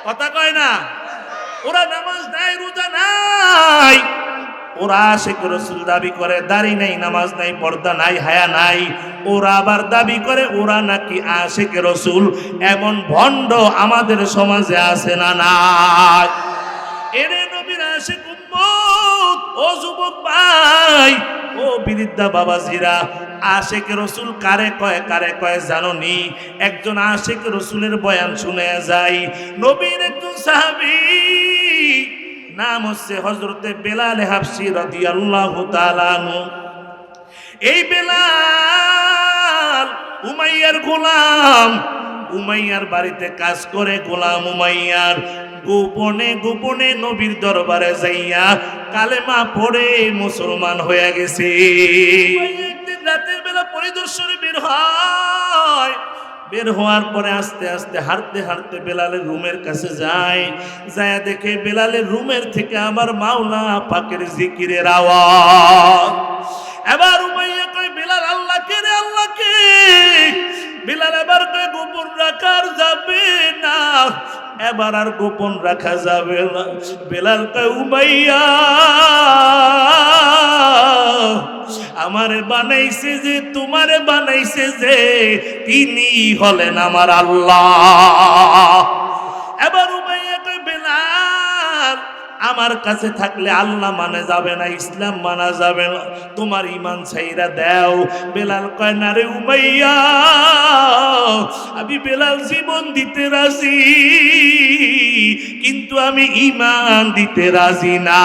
কথা কয় না? ওরা নামাজ নাই, রোজা নাই, ওরা আশিক রাসূল দাবি করে। দাড়ি নাই, নামাজ নাই, পর্দা নাই, হায়া নাই। ওরা আবার দাবি করে ওরা নাকি আশিক রাসূল। এমন ভণ্ড আমাদের সমাজে আছে না নাই? এরে নবীর আশিক উম্মত, ও যুবক ভাই, ও বৃদ্ধা বাবাজিরা, আশিক রাসূল কারে কয়, কারে কয় জানো নি? একজন আশিক রাসূলের বয়ান শুনে যাই। নবীর একজন সাহাবী, নাম হচ্ছে হযরতে বেলাল হাবশী রাদিয়াল্লাহু তাআলা আনহু। এই বেলাল উমাইয়ার গোলাম। উমাইয়ার বাড়িতে কাজ করে গোলাম উমাইয়ার গোপনে গোপনে নবীর দরবারে যাইয়া কালেমা পড়ে মুসলমান হয়ে গেছে। একদিন রাতের বেলা পরিদর্শনে বের হয়, বের হওয়ার পরে আস্তে আস্তে হাঁটতে হাঁটতে বেলালের রুমের কাছে যায়, যায় দেখে বেলালের রুমের থেকে আমার মাওলা পাকের জিকিরের আওয়াজ। এবার উমাইয়া কয় বেলাল আল্লাহকে রে আল্লাহকে। বেলাল এবার কয় গোপন রাখার যাবে না, এবার আর গোপন রাখা যাবে না। বেলাল কয় উমাইয়া আমারে বানাইছে যে, তোমারে বানাইছে যে, তিনি হলেন আমার আল্লাহ। এবার উমাইয়া কয় বেলাল আমার কাছে থাকলে আল্লাহ মানে যাবে না, ইসলাম মানা যাবে না, তোমার ঈমান ছাইরা দাও। বেলাল কয় না রে উমাইয়া, আমি বেলাল জীবন দিতে রাজি, কিন্তু আমি ঈমান দিতে রাজি না।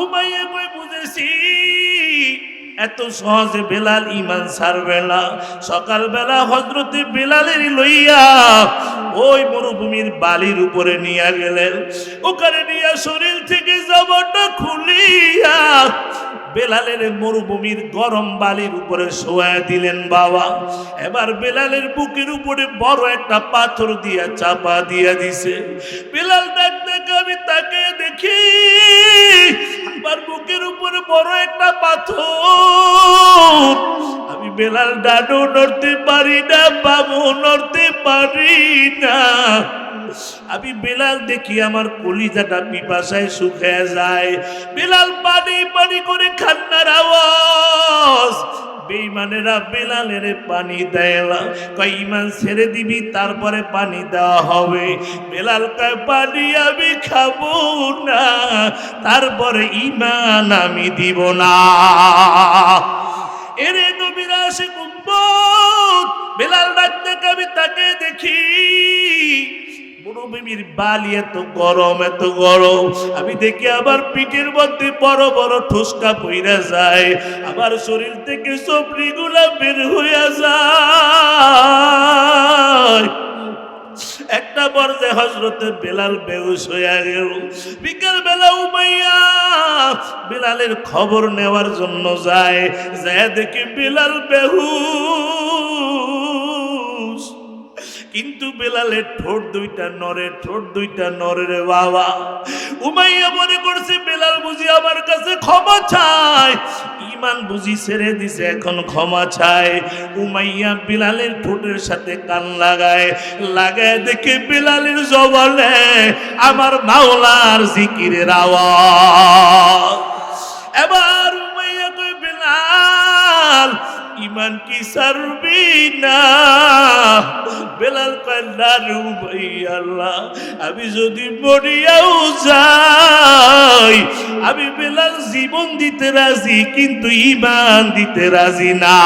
উমাইয়া কয় বুঝেছি, এত সহজে বেলাল ঈমান ছাড়বে না। সকালবেলা হযরতে বেলালের লইয়া ওই মরুভূমির বালির উপরে নিয়ে গেলেন। ওখানে নিয়ে শরীর থেকে জামাটা খুলিয়া বেলালের মরুভূমির গরম বালির উপরে শোয়া দিলেন বাবা। এবার বেলালের বুকের উপরে বড় একটা পাথর দিয়া চাপা দিয়া দিছে। বেলাল ডাক ডাক আমি তাকে দেখি আমার বুকের উপরে বড় একটা পাথর। আমি বেলাল ডানও নড়তে পারি না, বামও নড়তে পারি না। আমি বেলাল দেখি আমার কলিজাটা পিপাসায় শুকিয়ে যায়। বেলাল পানি পানি করে কান্নার আওয়াজ। বেঈমানেরা বেলালের পানি দেয় না, কয় ঈমান ছেড়ে দিবি তারপরে পানি দেওয়া হবে। বেলাল কয় পানি আমি খাবো না, তারপরে ঈমান আমি দিব না। এরে নবীর আশিক উম্মত, বেলাল ডাকতে আমি তাকে দেখি মরুভূমির বালি এত গরম, এত গরম। আমি দেখি আবার পিঠের মধ্যে বড় বড় ঠুসকা পইরা যায়, আবার শরীর থেকে চপড়িগুলা বের হইয়া যায়। একটা পর্যায়ে হযরতে বেলাল বেহুশ হইয়া গেল। বিকেল বেলা উমাইয়া বেলালের খবর নেওয়ার জন্য যায়, যায় দেখি বেলাল বেহুশ। কিন্তু বেলালের ঠোঁট দুইটা নড়ে, ঠোঁট দুইটা নড়ে রে বাবা। উমাইয়া মনে করছে বেলাল বুঝি আমার কাছে ক্ষমা চায়, ঈমান বুঝি ছেড়ে দিছে, এখন ক্ষমা চায়। উমাইয়া বেলালের ঠোঁটের সাথে কান লাগায়, লাগায় দেখে বেলালের জবানে আমার মাওলার জিকিরের আওয়াজ। এবার উমাইয়া কয় বেলাল ঈমান কি ছাড়বি না? বেলাল কয় না রে উমাইয়া, আল্লাহ আমি যদি মরিয়াও যাই, আমি বেলাল জীবন দিতে রাজি, কিন্তু ঈমান দিতে রাজি না।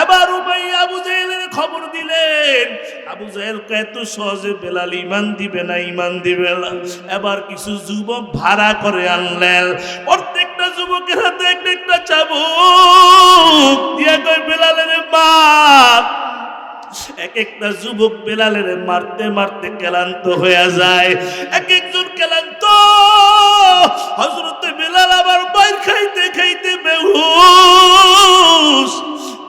এবার উমাইয়া আবু জাহেলের খবর দিলেন। আবু জাহেল কয় এত সহজে বেলাল ঈমান দিবে না, ঈমান দিবে না। এবার কিছু যুবক ভাড়া করে আনলেন, প্রত্যেকটা যুবকের হাতে একটা একটা চাবুক দিয়া কয় বেলালের মার। এক একটা যুবক বেলালের মারতে মারতে ক্লান্ত হয়ে যায়, এক একজন ক্লান্ত। হযরতে বেলাল আবার মার খাইতে খাইতে বেহুশ।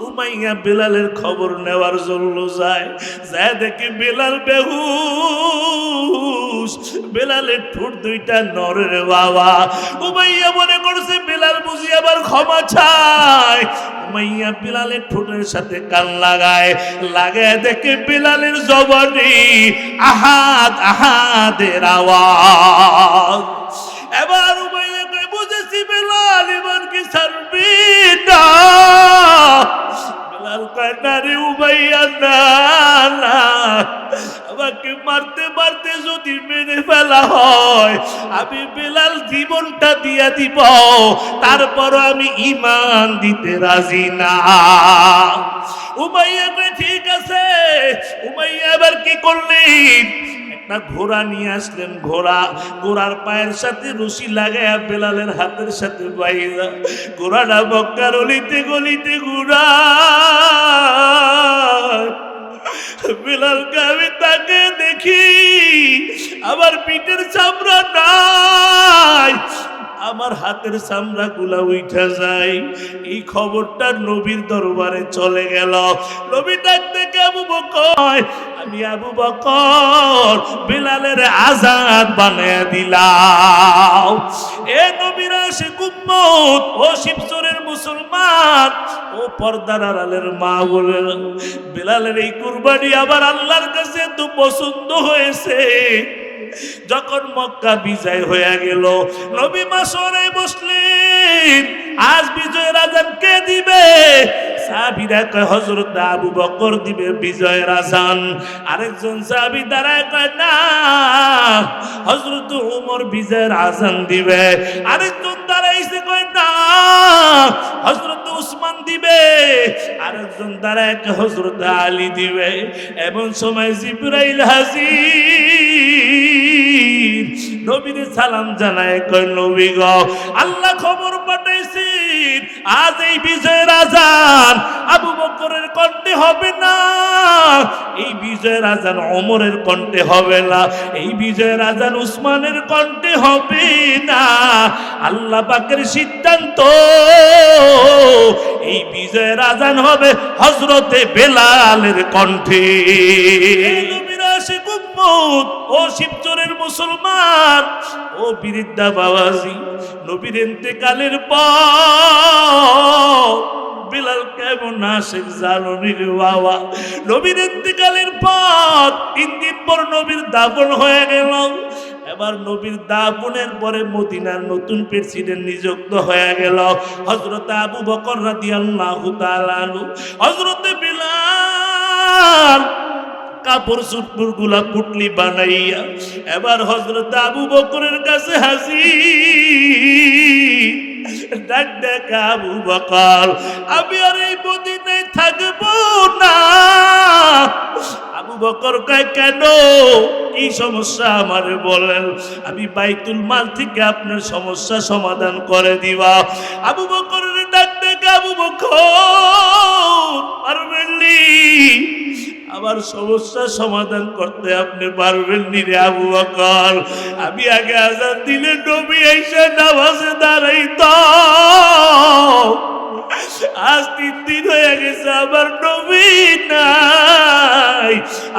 উমাইয়া বেলালের খবর নেওয়ার জন্য যায়, যায় দেখে বেলাল বেহুশ। বেলালের ঠোঁট দুইটা নড়ে রে বাবা। উমাইয়া মনে করছে বেলাল বুঝি আবার ক্ষমা চায়। উমাইয়া বেলালের ঠোঁটের সাথে কান লাগায়, লাগায় দেখে বেলালের জবানে আহাদ আহাদের আওয়াজ। এবার উমাইয়া কয় বুঝেছি বেলাল ঈমান কি ছাড়বি না? বেলাল কয় না রে উমাইয়া, না না, আমাকে মারতে মারতে যদি মেরে ফেলা হয়, আমি বেলাল জীবনটা দিয়া দিব, তারপর আমি ঈমান দিতে রাজি না। উমাইয়া কয় ঠিক আছে। উমাইয়া এবার কি করলেন? একটা ঘোড়া নিয়ে আসলেন। ঘোড়ার পায়ের সাথে রশি লাগাইয়া বেলালের হাতের সাথে বাইরা ঘোড়াটা মক্কার অলিতে গলিতে ঘোড়া। বেলালকে আমি তাকে দেখি, আমার পিঠের চামড়া নাই, আমার হাতের চামড়া গুলা উঠা যায়। এই খবরটা নবীর দরবারে চলে গেল। নবী ডাক থেকে আবু বকর, আমি আবু বকর বেলালের আজান বানায়া দিলাম। এ নবীর আশিক উম্মত, ও শিবচরের মুসলমান, ও পর্দার আড়ালের মা বলে, বেলালের এই কুরবানি আবার আল্লাহর কাছে তো পছন্দ হয়েছে। যখন মক্কা বিজয় হয়ে গেল, নবী মাসরে বসলেন, আজ বিজয়ের আজান কে দিবে? সাহাবীরা কয় হযরত আবু বকর দিবে বিজয়ের আজান। আরেকজন সাহাবী দাঁড়ায় কয় না, হযরত ওমর বিজয়ের আজান দিবে। আরেকজন দাঁড়াইছে কয় না, হযরত উসমান দিবে। আরেকজন দাঁড়ায় কয় হযরত আলী দিবে। এমন সময় জিবরাইল হাজির, নবীর সালাম জানায় কয় নবী গো, আল্লাহ খবর পাঠাইছেন আজ এই বিজয়ের আজান আবু বকরের কণ্ঠে হবে না, এই বিজয়ের আজান ওমরের কণ্ঠে হবে না, এই বিজয়ের আজান উসমানের কণ্ঠে হবে না। আল্লাহ পাকের সিদ্ধান্ত, এই বিজয়ের আজান হবে হযরতে বেলালের কণ্ঠে। ও শিবচরের মুসলমান, ও বৃদ্ধা বাবাজি, নবীর ইন্তেকালের পর বেলাল কেমন আশেক জানো রে বাবা। নবীর ইন্তেকালের পর 3 দিন পর নবীর দাফন হয়ে গেল। এবার নবীর দাফনের পরে মদিনার নতুন প্রেসিডেন্ট নিযুক্ত হয়ে গেল হযরত আবু বকর রাদিয়াল্লাহু তাআলা আনহু। হযরতে বেলাল কাপড় চুপড় গুলা পুটলি বানাইয়া এবার হযরত আবু বকরের কাছে হাজির। ডাক ডাক আবু বকর, আমি আর এই মদিনায় থাকবো না। আবু বকর কয় কেন, কি সমস্যা আমারে বলেন, আমি বাইতুল মাল থেকে আপনার সমস্যা সমাধান করে দিবা। আবু বকরের ডাক ডাক আবু বকর, পারবেননি আমার সমস্যা সমাধান করতে? আপনি পারবেননি রে আবু বকর। আমি আগে আজান দিলে নবী এসে নামাজে দাঁড়াইতো, আজ 3 দিন হয়ে গেছে আমার নবী নাই,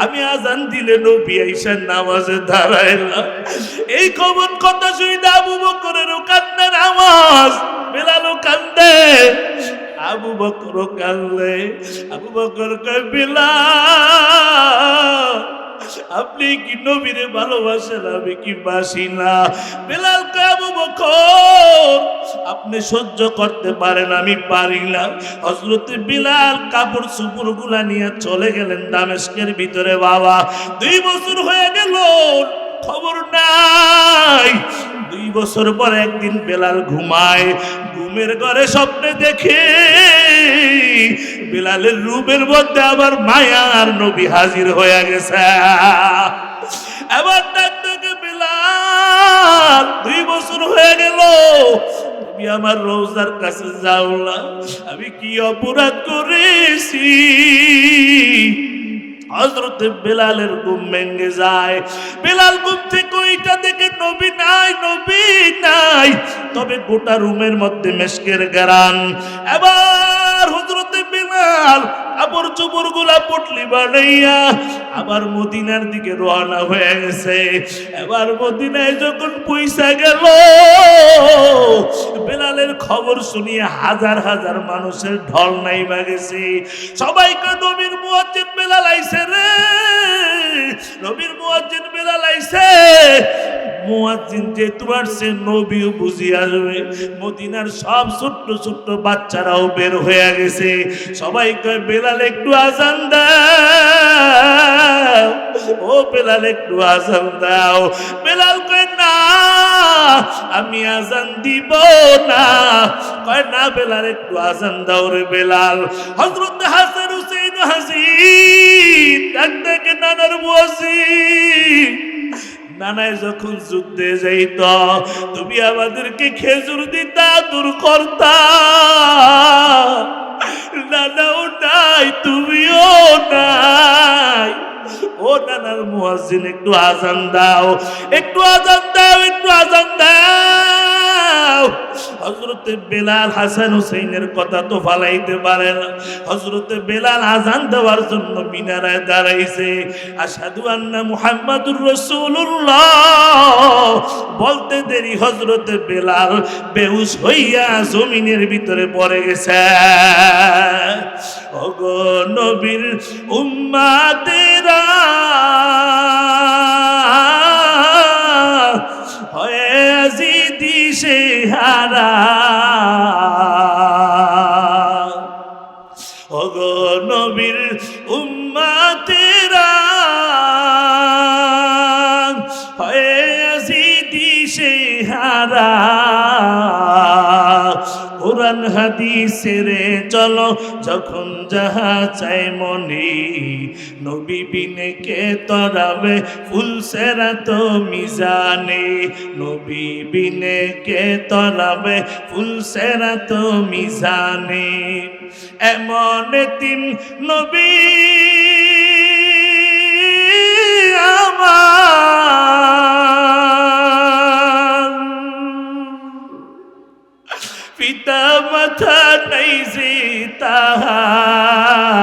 আমি আজান দিলে নবী এসে নামাজে দাঁড়ায় না। এই খবর কথা শুনে আবু বকরেরও কান্নার আওয়াজ, বেলালও কান্দে, আবু বকর কান্দে। আবু বকর কয় বেলাল, আপনি কি নবীরে ভালোবাসেন, আমি কি বাসি না? বেলাল কয় আবু বকর, আপনি সহ্য করতে পারেন, আমি পারি না। হযরত বেলাল কাপড় চোপড় গুলা নিয়ে চলে গেলেন দামেস্কের ভিতরে। বাবা 2 বছর হয়ে গেল, খবর নাই। 2 বছর পর একদিন বেলাল ঘুমায়, ঘুমের ঘরে স্বপ্নে দেখে বেলালের রূপের মধ্যে আবার মায়ার নবী হাজির হয়ে গেছে। এবার ডাক থেকে বেলাল, 2 বছর হয়ে গেল তুমি আমার রওজার কাছে যাও না, আমি কি অপরাধ করেছি? হযরত বেলালের ঘুম ভেঙে যায়। বেলাল ঘুম থেকে ওইটা দেখে নবী নাই, নবী নাই, তবে গোটা রুমের মধ্যে মেশকের ঘ্রাণ। এবার হযরত বেলাল কাপড় চোপড় গুলা পুটলি বানাইয়া আবার মদিনার দিকে রওনা হয়ে গেছে। এবার মদিনায় যখন পৌঁছা গেল, বেলালের খবর শুনিয়ে হাজার হাজার মানুষের ঢল নাইমা গেছে। সবাইকে নবীর মুয়াজ্জিন বেলাল আইছে রে, নবীর মুয়াজ্জিন বেলাল আইছে। মুয়াজ্জিন যেহেতু আসছে, নবীও বুঝি আসবে। মদিনার সব ছোট্ট ছোট্ট বাচ্চারাও বের হয়ে গেছে। সবাই কয় বেলাল একটু আজান দাও, ও বেলাল একটু আজান দাও। বেলাল কয় না, আমি আজান দিব না। কয় না বেলাল একটু আজান দাও রে বেলাল। হযরত হাসান হুসাইন হাজির, ডাক ডাকে নানার মুয়াজ্জিন, নানায় যখন যুদ্ধে যাইত তুমি আমাদেরকে খেজুর দিতা, দূর করতা। নানাও নাই, তুমিও নাই। ও নানার মুয়াজ্জিন, একটু আজান দাও, একটু আজান দাও, একটু আজান দাও। হযরতে বেলাল হাসান হুসাইনের কথা তো ফালাইতে পারে না। হযরতে বেলাল আজান দেওয়ার জন্য মিনারায় দাঁড়াইছে। আশহাদু আন্না মুহাম্মাদুর রাসূলুল্লাহ বলতে দেরি হযরতে বেলাল বেহুশ হইয়া জমিনের ভিতরে পড়ে গেছে। ওগো নবীর উম্মতেরা হয়ে আজি দিশে হারা। ওগো নবীর উম্মতেরা হয়ে আজি দিশে হারা। কোরআন হাদিসের চলো যখন যাহা চাই মনে, নবী বিনে কে তরাবে ফুল সেরা তো মিজানে। নবী বিনে কে তরাবে ফুল সেরা তো মিজানে। এমন এতিম নবী আমার, পিতা মাতা নাই যে তাহার।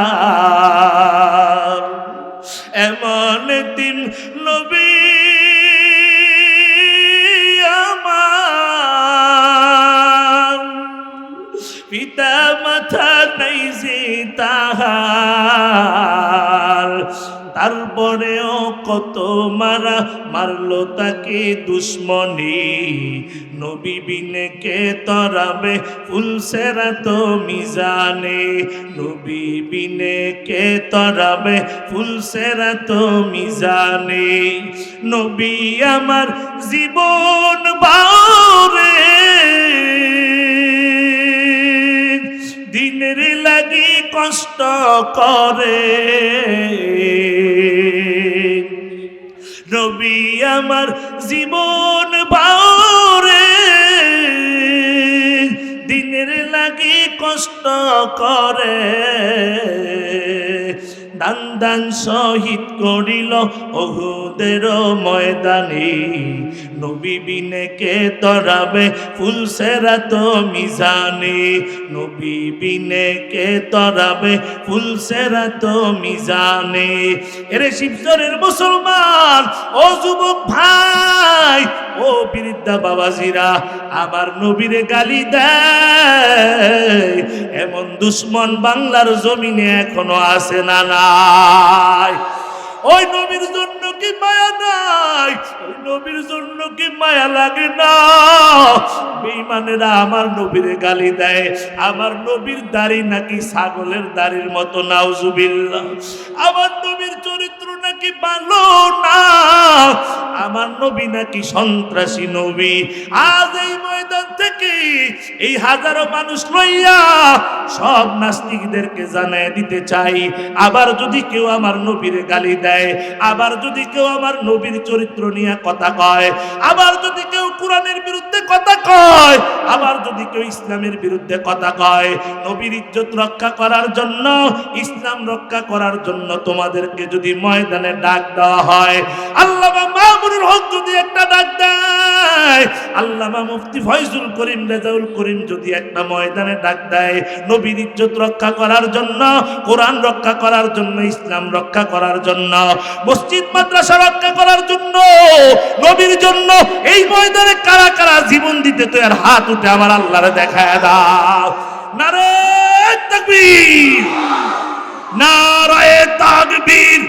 এমন এতিম নবী আমার, পিতা মাতা নাই যে তাহার। তারপরেও কত মারা মারলো তাকে দুশ্মনী, নবী বিনে কে তরাবে ফুল সেরা তো মিজানে। নবী বিনে কে তরাবে ফুল সেরা তো মিজানে। নবী আমার জীবন বাউরে দিনের লাগি কষ্ট করে। নবী আমার জীবন বাউরে দিনের লাগি কষ্ট করে। দান দান শহীদ করিল উহুদের ময়দানে। নবী বিনে কে তরাবে ফুল সেরা তো মিজানে। নবী বিনে কে তরাবে ফুল সেরা তো মিজানে। এরে শিবচরের মুসলমান, ও যুবক ভাই, ও বৃদ্ধা বাবাজিরা, আমার নবীরে গালি দেয় এমন দুশ্মন বাংলার জমিনে এখনো আছে না নাই? ওই নবীর জন্য কি মায়া নাই? ওই নবীর জন্য কি মায়া লাগে না? বেঈমানেরা আমার নবীরে গালি দেয়, আমার নবীর দাড়ি নাকি ছাগলের দাড়ির মতো, নাউজুবিল্লাহ। আমার নবীর চরিত্র নাকি ভালো না, আমার নবী নাকি সন্ত্রাসী নবী। আজ এই ময়দান থেকে এই হাজারো মানুষ লইয়া সব নাস্তিকদেরকে জানায় দিতে চাই, আবার যদি কেউ আমার নবীরে গালি দেয়, আবার যদি কেউ আমার নবীর চরিত্র নিয়ে কথা কয়, আবার যদি কেউ কোরআনের বিরুদ্ধে কথা কয়, আবার যদি কেউ ইসলামের বিরুদ্ধে কথা কয়, নবীর ইজ্জত রক্ষা করার জন্য, ইসলাম রক্ষা করার জন্য তোমাদেরকে যদি ময়দানে ডাক দেওয়া হয়, আল্লামা মামুনুল হক যদি একটা ডাক দেয়, আল্লামা মুফতি ফয়জুল করিম রেজাউল করিম যদি একটা ময়দানে ডাক দেয়, নবীর ইজ্জত রক্ষা করার জন্য, কোরআন রক্ষা করার জন্য, ইসলাম রক্ষা করার জন্য, মসজিদ মাদ্রাসা রক্ষা করার জন্য, নবীর জন্য এই ময়দানে কারা কারা জীবন দিতে তো আর হাত উঠে আমার আল্লাহরে দেখায় দাও। নারে তাকবীর, নারায়ে তাকবীর।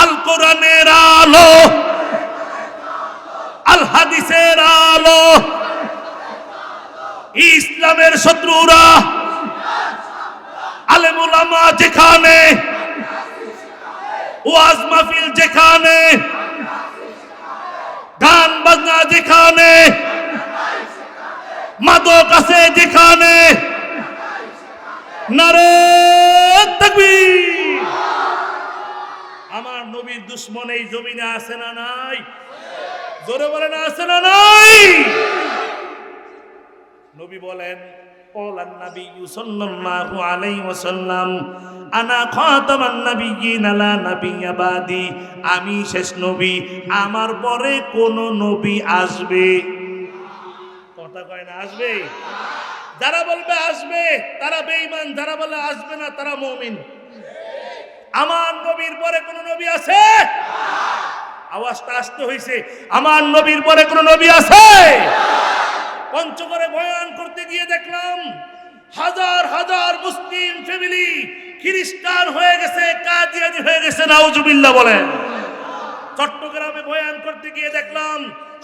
আল কোরআনের আলো, আল হাদিসের আলো, ইসলামের শত্রুরা, আলেম উলামা যেখানে, ওয়াজ মাহফিল যেখানে, গান বাজনা যেখানে, মাদক আছে যেখানে, নারে তাকবীর। আমার নবী নবীর দুশ্মন এই জমিনে আছে না নাই? জোরে বলেন আছে না নাই? নবী বলেন ক্বালান নাবিয়্যু সাল্লাল্লাহু আলাইহি ওয়াসাল্লাম আনা খাতামান নাবিয়্যিন লা নাবিয়্যা বাদি, আমি শেষ নবী, আমার পরে কোন নবী আসবে? কথা কয় না আসবে? যারা বলবে আসবে তারা বেঈমান, যারা বলে আসবে না তারা মুমিন। আমার নবীর পরে কোন নবী আছে? আওয়াজটা আসতে হইছে, আমার নবীর পরে কোন নবী আছে? পঞ্চগড়ে বয়ান করতে গিয়ে দেখলাম হাজার হাজার মুসলিম ফ্যামিলি খ্রিস্টান হয়ে গেছে, কাদিয়ানি হয়ে গেছে, নাউজুবিল্লাহ বলেন। চট্টগ্রামে বয়ান করতে গিয়ে দেখলাম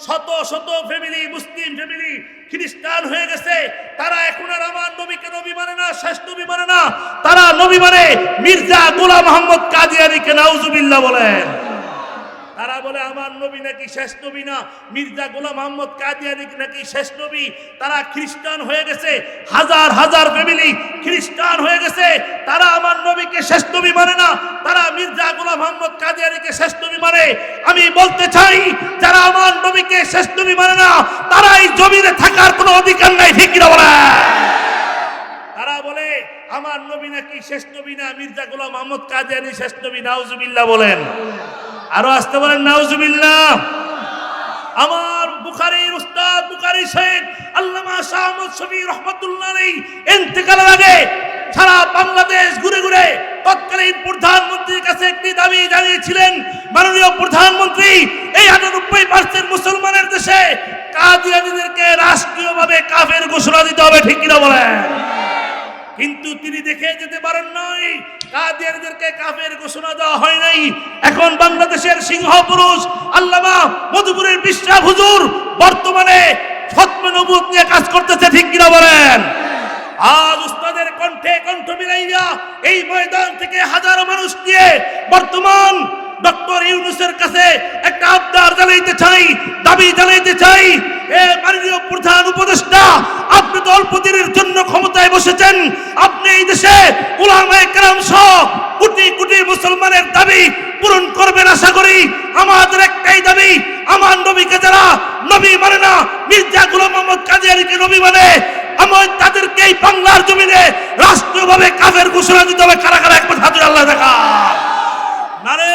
শত শত ফ্যামিলি, মুসলিম ফ্যামিলি খ্রিস্টান হয়ে গেছে। তারা এখন আর আমার নবীকে নবী মানে না, শেষ নবী মানে না, তারা নবী মানে মির্জা গোলাম মোহাম্মদ কাদিয়ানীকে, নাউজুবিল্লাহ বলেন। তারা বলে আমার নবী নাকি শেষ নবী না, মির্জা গোলাম মোহাম্মদ কাদিয়ানী নাকি শেষ নবী। তারা খ্রিস্টান হয়ে গেছে, হাজার হাজার ফ্যামিলি খ্রিস্টান হয়ে গেছে। তারা আমার নবীকে শেষ নবী মানে না, তারা মির্জা গোলাম মোহাম্মদ কাদিয়ানীকে শেষ নবী মানে। আমি বলতে চাই যারা আমার নবীকে শেষ নবী মানে না, তারা এই জমিনে থাকার কোনো অধিকার নাই, ঠিক কিনা বলে? তারা বলে আমার নবী নাকি শেষ নবী না, মির্জা গোলাম মোহাম্মদ কাদিয়ানী শেষ নবী, নাউজুবিল্লাহ বলেন। আরো আসতে বলেন নাউজুবিল্লাহ। আমার বুখারীর উস্তাদ বুখারী শেখ আল্লামা শাহ আহমদ শফী রাহমাতুল্লাহ আলাইহি ইন্তেকালের আগে সারা বাংলাদেশ ঘুরে ঘুরে তৎকালীন প্রধানমন্ত্রীর কাছে একটি দাবি জানিয়েছিলেন, মাননীয় প্রধানমন্ত্রী, এই 98% মুসলমানের দেশে কাদিয়ানীদেরকে রাষ্ট্রীয়ভাবে কাফের ঘোষণা দিতে হবে, ঠিক কিনা বলেন? কিন্তু তিনি দেখে যেতে পারেন নাই, কাদিয়ানীদেরকে কাফের ঘোষণা দেওয়া হয় নাই। এখন বাংলাদেশের সিংহ পুরুষ আল্লামা মধুপুরের বিশ্বাস হুজুর বর্তমানে খতমে নবুয়ত নিয়ে কাজ করতেছে, ঠিক কিনা বলেন? আজ উস্তাদের কণ্ঠে কণ্ঠ মিলাইয়া এই ময়দান থেকে হাজারো মানুষ নিয়ে বর্তমান ডক্টর ইউনূসের কাছে একটা আবদার জানাইতে চাই, দাবি জানাইতে চাই। মাননীয় প্রধান উপদেষ্টা, আপনি তো অল্প দিনের জন্য ক্ষমতায় বসেছেন, আপনি এই দেশে উলামায়ে কেরাম সহ কোটি কোটি মুসলমানের দাবি পূরণ করবেন আশা করি। আমাদের একটাই দাবি, আমার নবীকে যারা নবী মানে না, মির্জা গোলাম মোহাম্মদ কাদিয়ানীকে নবী মানে, আমার তাদেরকে এই বাংলার জমিনে রাষ্ট্রীয়ভাবে কাফের ঘোষণা দিতে হবে। কারা কারা একবার হাত তুলে আল্লাহ দেখা। নারে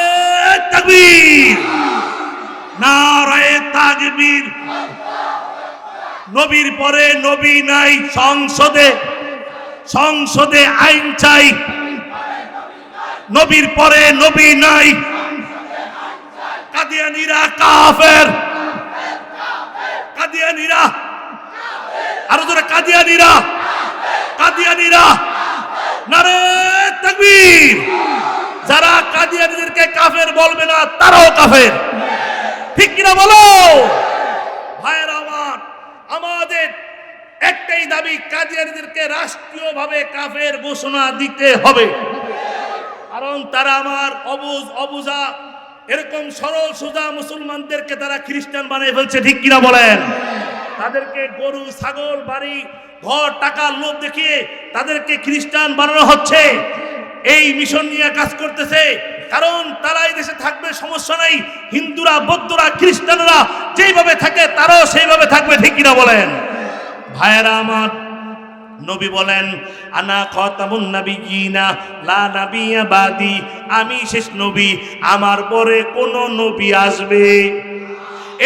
তাকবীর, নারে তাকবীর। নবীর পরে নবী নাই, সংসদে আইন চাই। নবীর পরে নবী নাই, কাদিয়ানীরা কাফের, কাদিয়ানীরা, আরো জোরে কাদিয়ানীরা, কাদিয়ানীরা। নারে তাকবীর। যারা কাদিয়ানীদেরকে কাফের বলবে না তারাও কাফের, ঠিক কিনা বলো ভাইরা আমার? আমাদের একটাই দাবি, কাদিয়ানীদেরকে রাষ্ট্রীয়ভাবে কাফের ঘোষণা দিতে হবে। কারণ তারা আমার অবুঝা এরকম সরল সোজা মুসলমানদেরকে তারা খ্রিস্টান বানিয়ে ফেলছে, ঠিক কিনা বলেন? তাদেরকে গরু, ছাগল, বাড়ি, ঘর, টাকার লোভ দেখিয়ে তাদেরকে খ্রিস্টান বানানো হচ্ছে। এই মিশন নিয়ে কাজ করতেছে, কারণ তারা এই দেশে থাকবে, সমস্যা নাই। হিন্দুরা, বৌদ্ধরা, খ্রিস্টানরা যেইভাবে থাকে তারাও সেইভাবে থাকবে, ঠিক কিনা বলেন? ভাইয়েরা আমার, নবী বলেন আনা খাতামুন নাবিয়্যিনা লা নাবিয়্যা বাদি, আমি শেষ নবী, আমার পরে কোন নবী আসবে?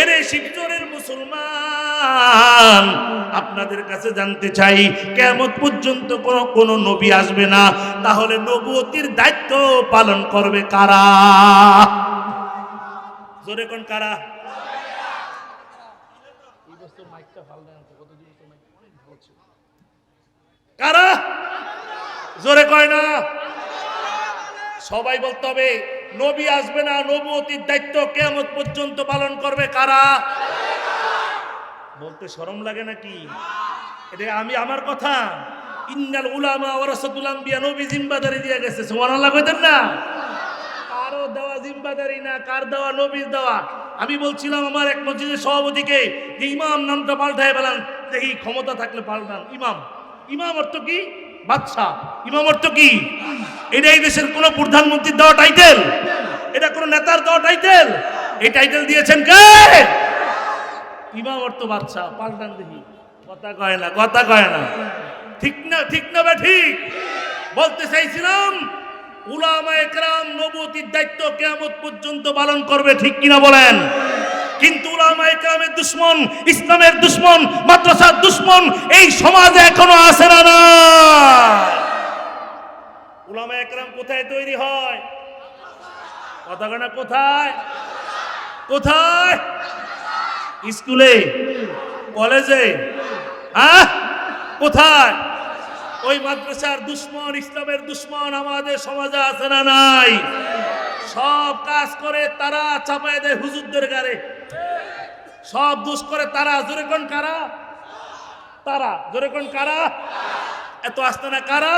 এরে শিবচরের মুসলমান, আপনাদের কাছে জানতে চাই, কিয়ামত পর্যন্ত কোন নবী আসবে না, তাহলে নবুয়তির দায়িত্ব পালন করবে কারা? জোরে কোন কারা? কারা? জোরে কয় না? সবাই বলতে হবে নবী আসবে না, নবুয়তির দায়িত্ব কিয়ামত পর্যন্ত পালন করবে কারা? বলতে শরম লাগে নাকি? এটা আমার কথা। ইন্নাল উলামা ওয়ারাসাতুল আম্বিয়া, নবী জিম্মাদারি দিয়ে গেছে, সুবহানাল্লাহ কইতেন না? কারো দেওয়া জিম্মাদারি না, কার দেওয়া? নবীর দেওয়া। আমি বলছিলাম আমার এক মসজিদের সভাপতিকে যে ইমাম নামটা পাল্টায় বলেন, দেখি ক্ষমতা থাকলে পাল্টান। ইমাম অর্থ কি? বাদশা। ইমাম অর্থ কি? এটা এই দেশের কোন প্রধানমন্ত্রীর দেওয়া টাইটেল? এটা কোন নেতার দেওয়া টাইটেল? এই টাইটেল দিয়েছেন কে? ইমামর্ত বাদশা। পাল্টান দেখি, কথা কয় না, কথা কয় না। ঠিক না, ঠিক না বা ঠিক? বলতে চাইছিলাম উলামায়ে কেরাম নবুয়তির দায়িত্ব কিয়ামত পর্যন্ত পালন করবে, ঠিক কিনা বলেন? কিন্তু উলামায়ে কেরামের দুশমন, ইসলামের দুশমন, মাদ্রাসার দুশমন এই সমাজে এখনো আছে না? না, উলামায়ে কেরাম কোথায় তৈরি হয়? কথা কয় না, কোথায়? কোথায়? স্কুলে, কলেজে, হ্যাঁ? কোথায়? ওই মাদ্রাসার দুশমন, ইসলামের দুশমন আমাদের সমাজে আছে না নাই? সব কাজ করে তারা, চাপায় দেয় হুজুরদের গারে। সব দোষ করে তারা। জোরে কোন কারা? তারা। জোরে কোন কারা? এত আসতে না কারা?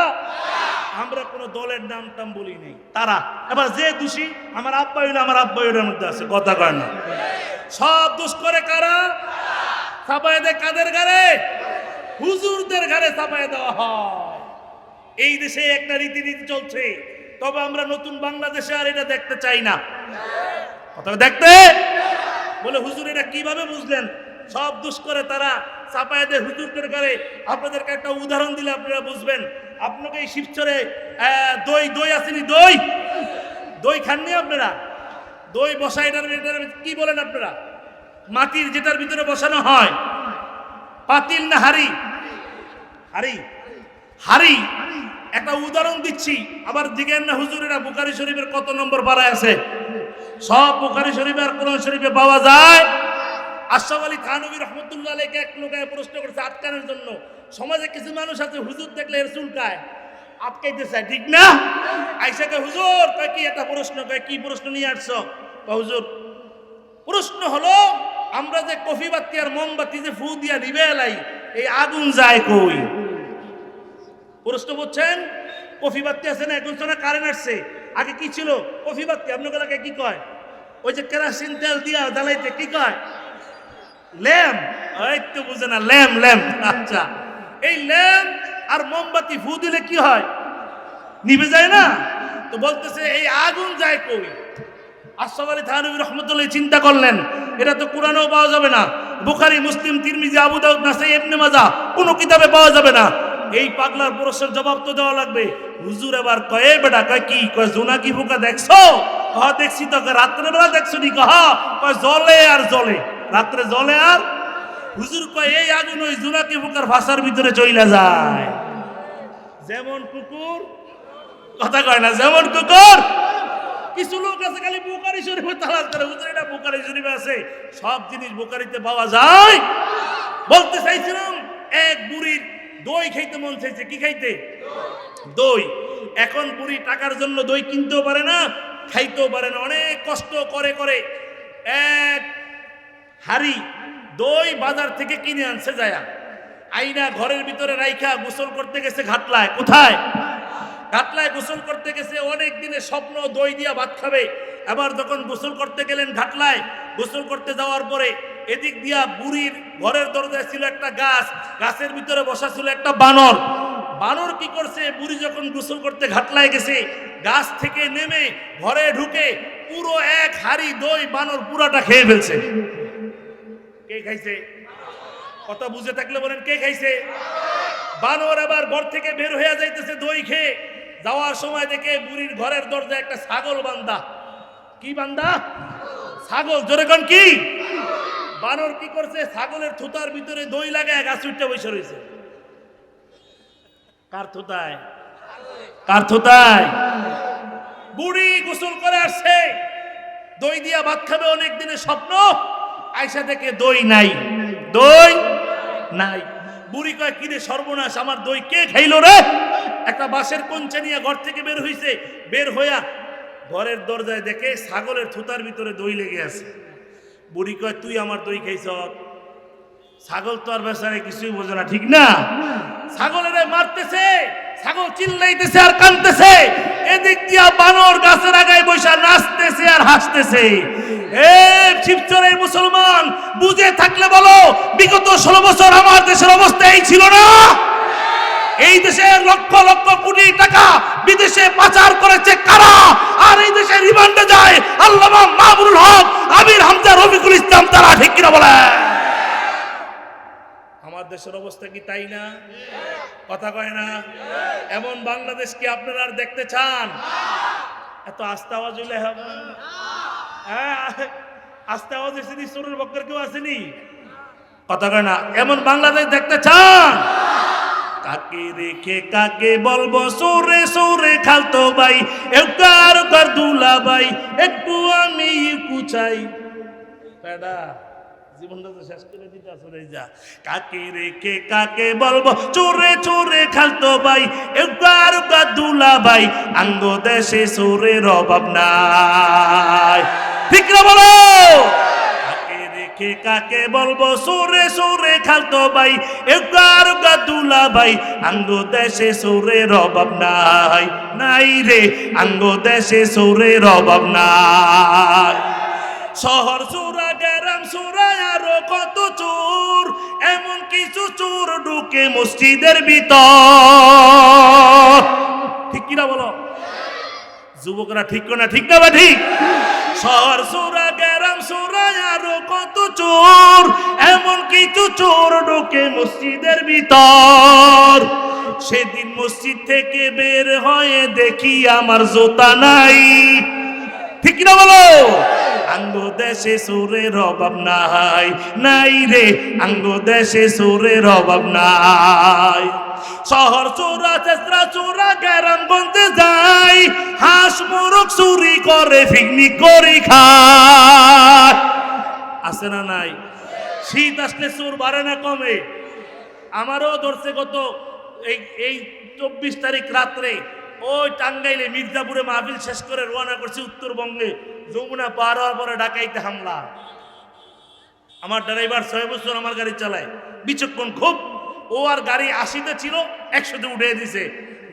আমরা কোন দলের নাম টাম বলি নাই, তারা। এবার যে দোষী আমার আব্বা হইলো, আমার আব্বা হইলোর মধ্যে আছে, কথা কয় না? সব দোষ করে কারা? চাপায় দেয় কাদের গারে? হুজুরদের ঘরে চাপায় দেওয়া হয়। এই দেশে একটা রীতিনীতি চলছে, তবে আমরা নতুন বাংলাদেশে আর এটা দেখতে চাই না। কথা দেখতে বলে হুজুর এটা কিভাবে বুঝলেন? সব দোষ করে তারা, চাপায় দেয় হুজুরদের ঘরে। আপনাদেরকে একটা উদাহরণ দিলে আপনারা বুঝবেন। আপনাকে এই শিবচরে দই, দই আসেনি? দই, দই খাননি আপনারা? দই বসা, এটার কি বলেন আপনারা? মাটির যেটার ভিতরে বসানো হয়, পাতিল না হাড়ি? হাড়ি, হাড়ি। একটা উদাহরণ দিচ্ছি, আবার দিগেন না হুজুরেরা বুখারী শরীফের কত নম্বর পারায় আছে? সব বুখারী শরীফে আর কোরআন শরীফে পাওয়া যায়। আশরাফ আলী থানভী রহমতুল্লাহ আলাইহি এক লোকায় প্রশ্ন করছে আটকানোর জন্য। সমাজে কিছু মানুষ আছে হুজুর দেখলে এর চুলকায়, আটকাইতে চায়, ঠিক না? আইসাকে হুজুর কয় কি একটা প্রশ্ন, কয় কি প্রশ্ন নিয়ে আসছো? হুজুর প্রশ্ন হলো আমরা যে কফি বাতি আর মোমবাতি যে ফু দিয়া নিবে এলাই, এই আগুন যায় কই? প্রশ্ন বুঝছেন? কফি বাতি আছে না, এখন তো না কারেন্ট আসছে। আগে কি ছিল? কফি বাতি। আপনাদের এলাকায় কি কয়? ওই যে কেরোসিন তেল দিয়া জ্বালাইতে কি কয়? ল্যাম্প। এই তো বুঝে না, ল্যাম্প, ল্যাম্প। আচ্ছা, এই ল্যাম্প আর মোমবাতি ফু দিলে কি হয়? নিভে যায় না? তো বলতেছে এই আগুন যায় কই? আশরাফ আলী থানভী রহমতুল্লাহ চিন্তা করলেন, এটা তো কোরআনেও পাওয়া যাবে না, বুখারী, মুসলিম, তিরমিজি, আবু দাউদ, নাসাই, ইবনে মাজাহ কোন কিতাবে পাওয়া যাবে না। এই পাগলার প্রশ্নের জবাব তো দেওয়া লাগবে। হুজুর এবার কয় বেটা, কয় কি? কয় জোনাকি পোকা দেখছো? কয় দেখছি তো। রাত্রে বেলা দেখছো নি? কয় জলে আর জলে, রাত্রে জলে আর। হুজুর কয় এই আগুন ওই জোনাকি পোকার ভাষার ভিতরে চইলা যায়, যেমন কুকুর। কথা কয় না, যেমন কুকুর। কিছু লোক আছে খালি বুখারী শরীফে তালাশ করে, হুজুর এটা বুখারী শরীফে আছে। সব জিনিস বুখারীতে পাওয়া যায়। বলতে চাইছিলাম এক বুড়ির দই খাইতে মন চাইছে। কি খাইতে? দই। এখন বুড়ি টাকার জন্য দই কিনতেও পারে না, খাইতেও পারে না। অনেক কষ্ট করে করে এক হাড়ি দই বাজার থেকে কিনে আনছে, যায়া আইনা ঘরের ভিতরে রাইখা গোসল করতে গেছে ঘাটলায়। কোথায়? ঘাটলায় গোসল করতে গেছে। অনেক দিনের স্বপ্ন দই দিয়া ভাত খাবে। এবার যখন গোসল করতে গেলেন ঘাটলায়, গোসল করতে যাওয়ার পরে এদিক দিয়া বুড়ির ঘরের দরজায় ছিল একটা গাছ, গাছের ভিতরে বসা ছিল একটা বানর। বানর কি করছে? বুড়ি যখন গোসল করতে ঘাটলায় গেছে, গাছ থেকে নেমে ঘরে ঢুকে পুরো এক হাড়ি দই বানর পুরাটা খেয়ে ফেলছে। কে খাইছে? কথা বুঝে থাকলে বলেন কে খাইছে? বানর। আবার ঘর থেকে বের হয়ে যাইতেছে দই খেয়ে। যাওয়ার সময় দেখে বুড়ির ঘরের দরজায় একটা ছাগল বান্ধা। কি বান্ধা? ছাগল। জোরে কোন কি? বানর কি করছে? ছাগলের থুতার ভিতরে দই লাগায় গাছ উঠতে বসে রয়েছে। কার থুতায়? কার থুতায়? বুড়ি গোসল করে আসছে, দই দিয়া ভাত খাবে, অনেক দিনের স্বপ্ন। আয়সা দেখে দই নাই, দই নাই। বুড়ি কয় কিরে সর্বনাশ, আমার দই কে খাইলো রে? একটা বাঁশের কঞ্চা নিয়ে ঘর থেকে বের হইছে। বের হইয়া ঘরের দরজায় দেখে ছাগলের থুতার ভিতরে দই লেগে আছে। বুড়ি কয় তুই আমার দই খাইছ? ছাগল তো আর বেচারে কিছুই বোঝে না, ঠিক না? ছাগলের মারতেছে, ছাগল চিল্লাইতেছে আর কাঁদতেছে। এদিক দিয়া বানর গাছের আগায় বৈশা নাচতেছে আর হাসতেছে। এ শিবচরের মুসলমান, বুঝে থাকলে বলো, বিগত 16 বছর আমার দেশের অবস্থা এই ছিল না? এই দেশে লক্ষ লক্ষ কোটি টাকা বিদেশে পাচার করেছে কারা? আর এই দেশে রিমান্ডে যায় বাংলাদেশের অবস্থা কি তাই না? কথা কয় না? এমন বাংলাদেশ কি আপনারা আর দেখতে চান? এত আস্তে আওয়াজ হইলে হবে? হ্যাঁ, আস্তে আওয়াজ এসেনি, চোরের বক্কর কেউ আসেনি? কথা কয় না? এমন বাংলাদেশ দেখতে চান? কাকে রেখে কাকে বলবো সৌরে সৌরে খালতো ভাই, একবার কর দুলা ভাই, একটু আমি কুচাই পেডা জীবনটা তো শেষ করে দিতে আসলে যা। কাকে রেখে কাকে বলবো চোরে চোরে খালতো ভাই, একবার কর দুলা ভাই, আঙ্গ দেশে সৌরের অভাব নাই। ঠিক না বলো? কাকে বলবো সৌরে সৌরে খালতো ভাই, একবার দুলা ভাই, আঙ্গ দেশে সৌরের অভাব নাই, নাই রে আঙ্গ দেশে সৌরের অভাব নাই। শহর চোরা গ্রাম চোরা আরো কত চোর, এমন কিছু চোর ঢুকে মসজিদের ভিতর। ঠিক কিনা বলো যুবকরা? ঠিক না? ঠিক না বা ঠিক? শহর চোরা গ্রাম চোরা আরো কত চোর, এমন কিছু চোর ঢোকে মসজিদের ভিতর। সেদিন মসজিদ থেকে বের হয়ে দেখি আমার জুতা নাই। ঠিক না বলো? আঙ্গ দেশে চোরের অভাব নাই, নাই রে আঙ্গ দেশে চোরের অভাব নাই। শহর চোরা চেষ্টা চোরা গ্রামগঞ্জে যাই, হাঁস মোরগ চুরি করে পিকনিক করে খায়। আছে না নাই? শীত আসলে চোর বাড়ে না কমে? আমারও ধরছে গত এই 24 তারিখ রাত্রে ওই টাঙ্গাইলে মির্জাপুরে মাহফিল শেষ করে রওনা করছি উত্তরবঙ্গে। যমুনা পার হওয়ার পরে ডাকাইতে হামলা। আমার ড্রাইভার 6 বছর আমার গাড়ি চালায়, বিচক্ষণ খুব। ও আর গাড়ি 80-তে ছিল, 100-তে উঠিয়ে দিছে।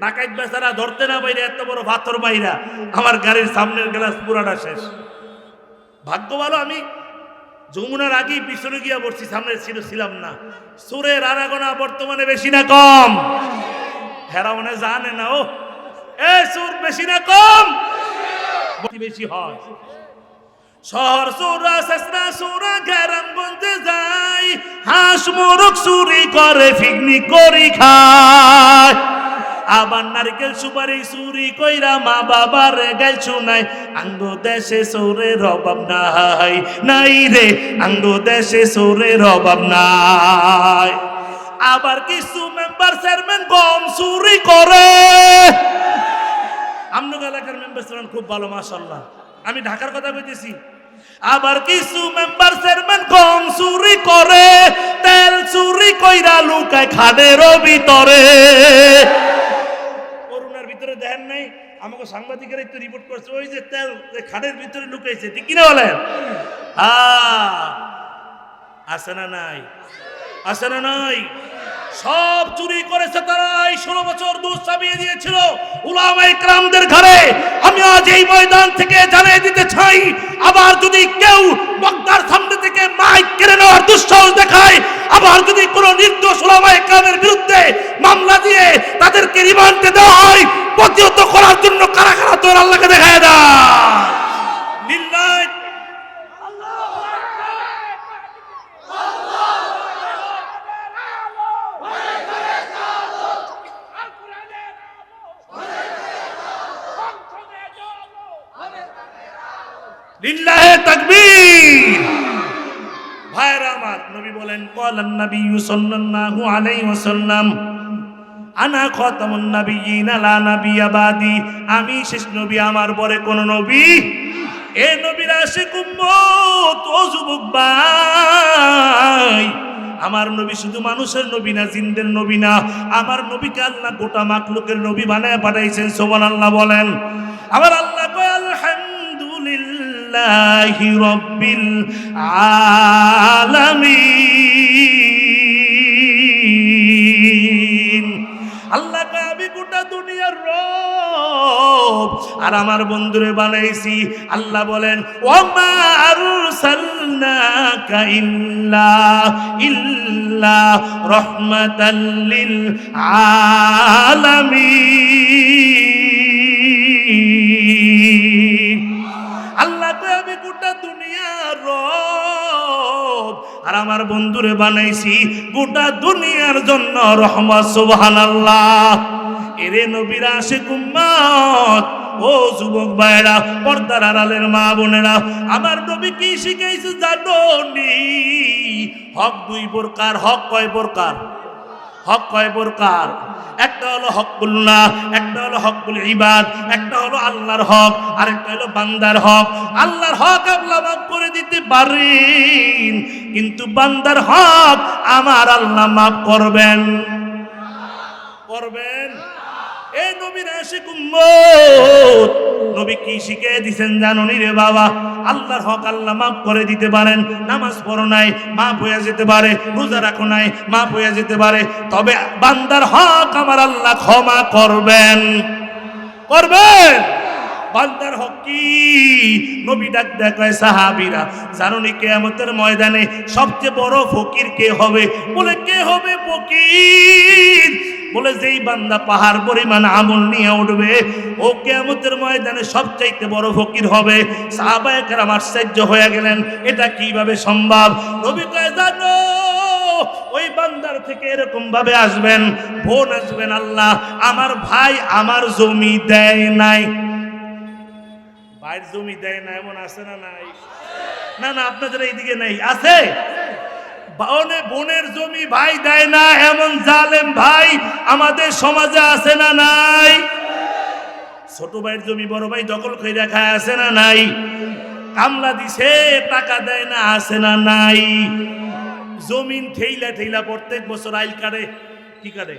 ডাকাইত বেচারা ধরতে না বাইরে, এত বড় পাথর বাইরা আমার গাড়ির সামনের গ্লাস পুরাটা শেষ। ভাগ্য ভালো আমি যমুনার আগেই পিছনে গিয়া বসছি, সামনে ছিলাম না। চোরের আনাগোনা বর্তমানে বেশি না কম? হেরা মনে জানে না। ও এ চোর বেশি না কম? বেশি হয়। শহর চোরা চেষ্টা চোরা গ্রামগঞ্জে যাই, হাঁস মোরগ চুরি করে পিকনিক করি খায়। আবার নারকেল সুপারি চুরি কইরা মা বাবার গাইল শুনাই। আঙ্গ দেশে চোরের অভাব নাই, নাই রে আঙ্গ দেশে চোরের অভাব নাই। আবার কিছু মেম্বার চেয়ারম্যান গম চুরি করে। আমনগর এলাকার মেম্বার চেয়ারম্যান খুব ভালো, মাশাআল্লাহ। আমি ঢাকার কথা বলতেছি। আবার কিছু মেম্বার চেয়ারম্যান গম চুরি করে, তেল চুরি কইরা লুকায় খাদের ভিতরে। করোনার ভিতরে দেখেন নাই আমাকে সাংবাদিকেরা একটু রিপোর্ট করছে, ওই যে তেল খাদের ভিতরে লুকাইছে। ঠিক কিনা বলেন? আছে না নাই? আছে না নাই? সব চুরি করেছে তারাই। 16 বছর দুধ চাপিয়ে দিয়েছিল উলামায়ে কেরামদের ঘরে। আমি আজ এই ময়দান থেকে জানিয়ে দিতে চাই, আবার যদি কেউ বক্তার সামনে থেকে মাইক কেড়ে নেওয়ার দুঃসাহস দেখায়, আবার যদি কোনো নির্দোষ উলামায়ে কেরামের বিরুদ্ধে মামলা দিয়ে তাদেরকে রিমান্ডে দেওয়া হয়, প্রতিহত করার জন্য কারা কারা তোর আল্লাহকে দেখায় দেয়। লিল্লাহে তাকবীর। ভাইরা আমার, নবী বলেন, ক্বালান নবী সাল্লাল্লাহু আলাইহি ওয়াসাল্লাম, আনা খাতামুন নাবিয়্যিন লা নাবিয়্যা বাদি। আমি শেষ নবী, আমার পরে কোন নবী। এ নবীর আশিক উম্মত, ও যুবক ভাই, আমার নবী শুধু মানুষের নবী না, জিনদের নবী না। আমার নবীকে আল্লাহ গোটা মাখলুকের নবী বানায় পাঠাইছেন। সুবহানাল্লাহ বলেন। আবার আল্লাহ কয় আলহামদুলিল্লাহি রাব্বিল আলামিন। আল্লাহ কয় আমি গোটা দুনিয়ার রব, আর আমার বন্ধুরে বানাইছি। আল্লাহ বলেন ওয়ামা আরসালনাকা ইল্লা রাহমাতাল লিল আলামিন। আল্লাহ কয় আমি গোটা দুনিয়ার রব, আর আমার বন্ধুরে বানাইছি গোটা দুনিয়ার জন্য রহমত। সুবহানাল্লাহ। এরে নবীর আশিক উম্মত, ও যুবক ভাইরা, পর্দার আড়ালের মা বোনেরা, আমার নবী কি শিখাইছে জানো নি? হক দুই প্রকার। হক কয় প্রকার? হক কয় প্রকার? একটা হলো হকুল্লাহ, একটা হলো হকুল ইবাদ, একটা হলো আল্লাহর হক, আর একটা হলো বান্দার হক। আল্লাহর হক আল্লাহ মাফ করে দিতে পারেন, কিন্তু বান্দার হক আমার আল্লাহ মাফ করবেন। করবেন? এই নবীর আশিক উম্মত, নবী কি শিখে দিয়েছেন জানো নি রে বাবা? আল্লাহর হক আল্লাহ মাফ করে দিতে পারেন। নামাজ পড়ো নাই, মাফ হয়ে যেতে পারে। রোজা রাখো নাই, মাফ হয়ে যেতে পারে। তবে বান্দার হক আমার আল্লাহ ক্ষমা করবেন। করবেন? বান্দার হক কি? নবী ডাক দেখায় সাহাবীরা, জানো নি কিয়ামতের ময়দানে সবচেয়ে বড় ফকির কে হবে? বলে কে হবে ফকির? বলে যেই বান্দা পাহাড় পরিমাণ আমল নিয়ে উঠবে, ও কিয়ামতের ময়দানে সবচাইতে বড় ফকির হবে। সাহাবায়ে কেরাম আশ্চর্য হয়ে গেলেন, এটা কিভাবে সম্ভব? নবী কয়, জানো ওই বান্দার থেকে এরকম ভাবে আসবেন, বোন আসবেন, আল্লাহ আমার ভাই আমার জমি দেয় নাই। ভাইয়ের জমি দেয় না, এমন আছে না নাই? না না, আপনাদের এইদিকে নাই, আছে? বোনের জমি ভাই দেয় না, এমন জালেম ভাই আমাদের সমাজে আছে না নাই? ছোট ভাইয়ের জমি বড় ভাই দখল করে রাখা আছে না নাই? কামলা দিছে, টাকা দেয় না, আছে না নাই? জমিন ঠেইলা ঠেইলা প্রত্যেক বছর আইল কাটে। কি কাটে?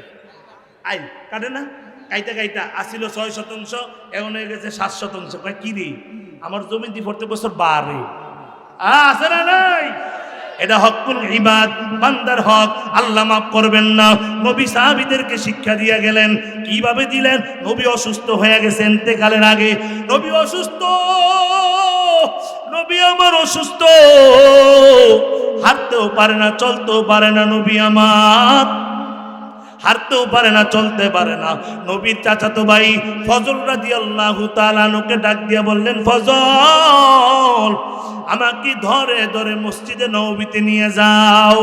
আইল কাটে না? কাইটা কাইটা আসিল 6 শতাংশ, এখন হয়ে গেছে 7 শতাংশ। কি রে, আমার জমিন দি প্রত্যেক বছর বাড়ে, আছে না নাই? এটা হকুল ইবাদ, বান্দার হক আল্লাহ মাফ করবেন না। নবী সাহাবীদেরকে শিক্ষা দিয়ে গেলেন। কিভাবে দিলেন? নবী অসুস্থ হয়ে গেছেন ইন্তেকালের আগে। নবী অসুস্থ, নবী আমার অসুস্থ, হাঁটতেও পারে না, চলতেও পারে না। নবী আমার হাঁটতেও পারে না, চলতে পারে না। নবীর চাচাতো ভাই ফজল রাদিয়াল্লাহু তাআলা আনহুকে ডাক দিয়ে বললেন, ফজল আমাকে ধরে ধরে মসজিদে নববীতে নিয়ে যাও।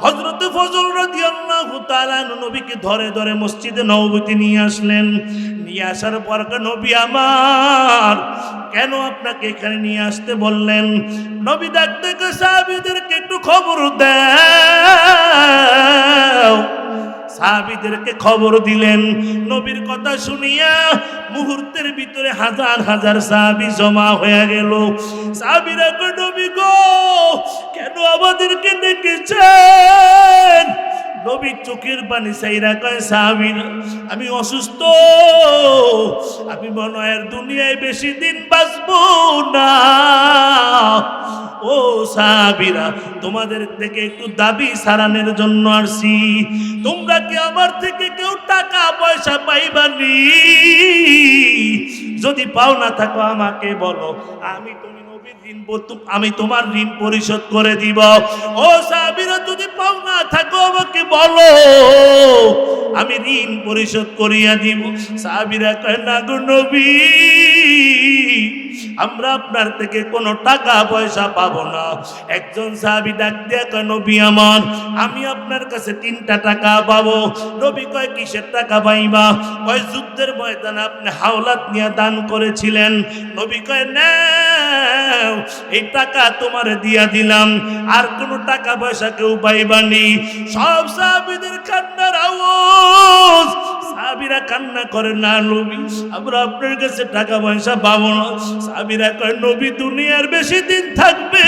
হযরত ফজল রাদিয়াল্লাহু তাআলা নবীকে ধরে ধরে মসজিদে নববীতে নিয়ে আসলেন। নিয়ে আসার পর, নবী আমার কেন আপনাকে এখানে নিয়ে আসতে বললেন? নবী ডাক থেকে সাহাবীদেরকে একটু খবর দাও। সাহাবীদেরকে খবর দিলেন। নবীর কথা শুনিয়া মুহূর্তের ভিতরে হাজার হাজার সাহাবী জমা হয়ে গেল। সাহাবীরা কয়, নবী গো, কেন আমাদেরকে ডেকেছেন? নবী চোখের পানি চাইরা কয়, সাহাবীরা আমি অসুস্থ, আমি মনে হয় দুনিয়ায় বেশি দিন বাঁচবো না। ও সাহাবীরা, তোমাদের থেকে একটু দাবি সারানোর জন্য আসছি। তোমরা কি আমার থেকে কেউ টাকা পয়সা পাইবানি? যদি পাও না থাকো আমাকে বলো, আমি তোমার ঋণ পরিশোধ করে দিব। ও সাহাবীরা, যদি পাও না থাকো আমাকে বলো, আমি ঋণ পরিশোধ করিয়া দিব। সাহাবীরা কয়, না গো নবী, আমরা আপনার থেকে কোনো টাকা পয়সা পাবো না। একজন সাহাবী ডাক দিয়া কয়, নবী আমার, আমি আপনার কাছে 3টা টাকা পাবো। নবী কয়, কিসের টাকা পাইবা? কয়, যুদ্ধের ময়দানে আপনি হাওলাত নিয়ে দান করেছিলেন। নবী কয়, নাও, এই টাকা তোমারে দিয়া দিলাম, আর কোনো টাকা পয়সা কেউ পাইবানি। সব সাহাবীদের কান্নার আওয়াজ। সাহাবীরা কান্না করে, না নবী, আমরা আপনার কাছে টাকা পয়সা পাবো না। সাহাবীরা কয়, নবী দুনিয়ার বেশি দিন থাকবে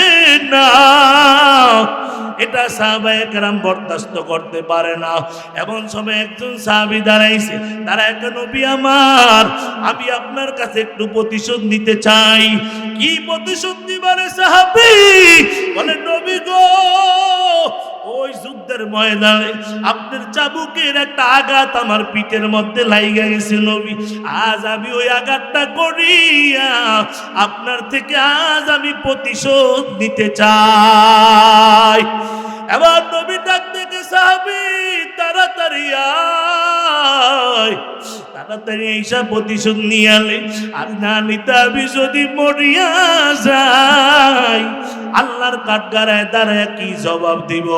না। এটা সাহাবায়ে কেরাম বরদাস্ত করতে পারে না। এমন সময় একজন সাহাবী দাঁড়াইছে, দাঁড়ায় কয়, নবী আমার, আমি আপনার কাছে একটু প্রতিশোধ নিতে চাই। কি প্রতিশোধ দিবারে সাহাবী? বলে, নবী গো, ওই যুদ্ধের ময়দানে আপনার চাবুকের একটা আঘাত আমার পিঠের মধ্যে লাইগা গেছে নবী। আজ আমি ওই আঘাতটা করিয়া আপনার থেকে আজ আমি প্রতিশোধ নিতে চাই। এবার নবী ডাক থেকে, সাহাবী তাড়াতাড়ি আয়, তাড়াতাড়ি এইসব প্রতিশোধ নিয়ে আলে। আর না নিতে আমি যদি মরিয়া যাই, আল্লাহর কাঠগড়ায় দাঁড়ায় কি জবাব দিব?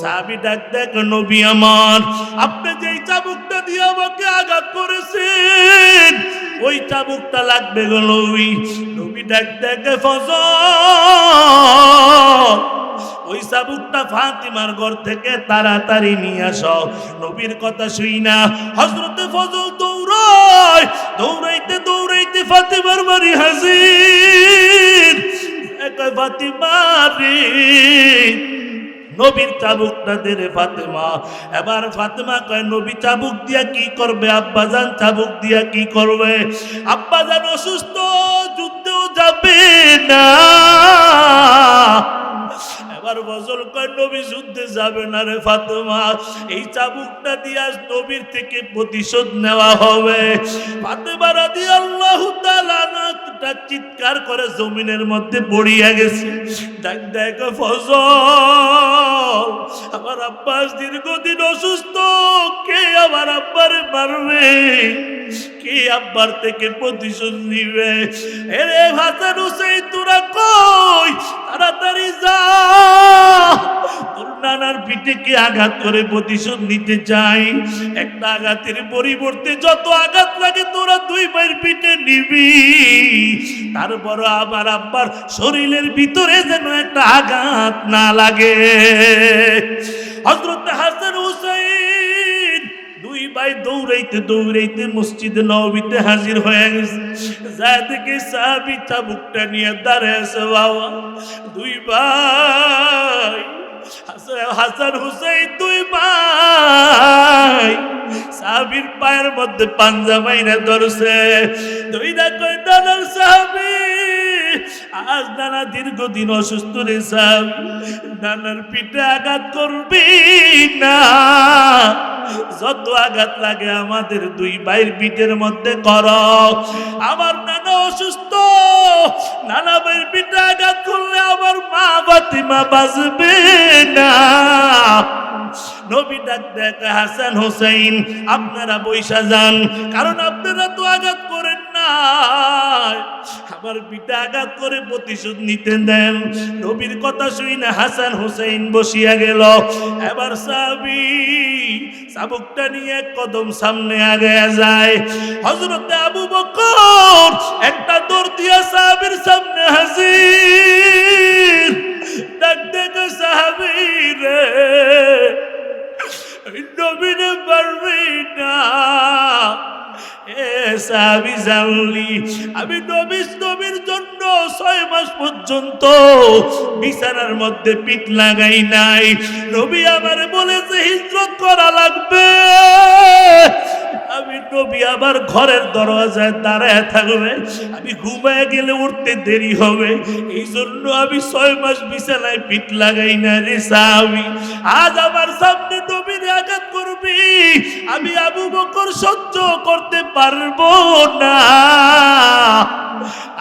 সাহাবী ডাক দেখ, নবী আমার, আপনি যেই চাবুকটা দিয়ে আমাকে আঘাত করেছেন ওই চাবুকটা লাগবে গো নবী। নবী ডাক দেখ, ফজল ওই চাবুকটা ফাতিমার ঘর থেকে তাড়াতাড়ি নিয়ে আসো। নবীর কথা শুই না হযরতে ফজল দৌড়ায়, দৌড়াইতে দৌড়াইতে ফাতিমার বাড়ি হাজির। একা ফাতিমা রে, নবীর চাবুকটা দে রে ফাতেমা। এবার ফাতেমা কয়, নবী চাবুক দিয়া কি করবে? আব্বাজান চাবুক দিয়া কি করবে? আব্বাজান অসুস্থ, যুদ্ধেও যাবে না। এবার ফজল কয়, নবী যুদ্ধে যাবে না রে ফাতেমা, এই চাবুকটা দিয়া নবীর থেকে প্রতিশোধ নেওয়া হবে। ফাতেমা রাদিয়াল্লাহু তাআলা আনহা চিৎকার করে জমিনের মধ্যে পড়িয়া গেছে। ডাক দেখ, ফজল আমার আব্বাস দীর্ঘদিন অসুস্থ, কে আমার আব্বারে মারবে? কে আব্বার থেকে প্রতিশোধ নিবে? এরে হাসান হুসাইন তোরা কই? তাড়াতাড়ি যা, তোর নানার পিঠে কে আঘাত করে প্রতিশোধ নিতে চাই। একটা আঘাতের পরিবর্তে যত আঘাত লাগে তোরা দুই ভাইয়ের পিঠে নিবি, তারপর আমার আব্বার শরীরের ভিতরে যেন একটা আঘাত না লাগে। হযরত হাসান হুসাইন দুই ভাই দৌড়াইতে দৌড়াইতে মসজিদে নববীতে হাজির হয়ে গেছে। যা দেখে সাহাবী চাবুকটা নিয়ে দাঁড়ায় আছে। বাবা, দুই ভাই হাসান হুসাইন দুই ভাই সাহাবীর পায়ের মধ্যে পাঞ্জা মাইরা ধরছে। দুইটা কই, নানার সাহাবী, আজ নানা দীর্ঘদিন অসুস্থ রে সাহাবী, নানার পিঠে আঘাত করবি না, যত আঘাত লাগে আমাদের দুই ভাইয়ের পিঠের মধ্যে কর। আমার নানা অসুস্থ, নানা ভাইয়ের পিঠে আঘাত করলে আমার মা ফাতিমা বাঁচবে না। নবী ডাক দেখ, হাসান হুসাইন আপনারা বৈশা যান, কারণ আপনারা তো আঘাত করেন না, আমার পিঠে আঘাত করে প্রতিশোধ নিতে দেন। নবীর কথা শুই না হাসান হুসাইন বসিয়া গেল। এবার সাহাবী চাবুকটা নিয়ে এক কদম সামনে আগে যায়। হযরতে আবু বকর একটা দৌড় দিয়া সাহাবীর সামনে হাজির। ডাক দেখ, সাহাবী রে, নবীরে পারবি না। এ সাহাবী জানলি আমি নবীর জন্য 6 মাস পর্যন্ত বিছানার মধ্যে পিঠ লাগাই নাই। নবী আমারে বলেছে হিজরত করা লাগবে, আমি নবী আমার ঘরের দরজায় দাঁড়ায় থাকবে, আমি ঘুমায় গেলে উঠতে দেরি হবে, এই জন্য আমি 6 মাস বিছানায় পিঠ লাগাই না রে সাহাবী। আজ আমার সামনে নবীর আঘাত করবি, আমি আবু বকর সহ্য করতে পারবো না।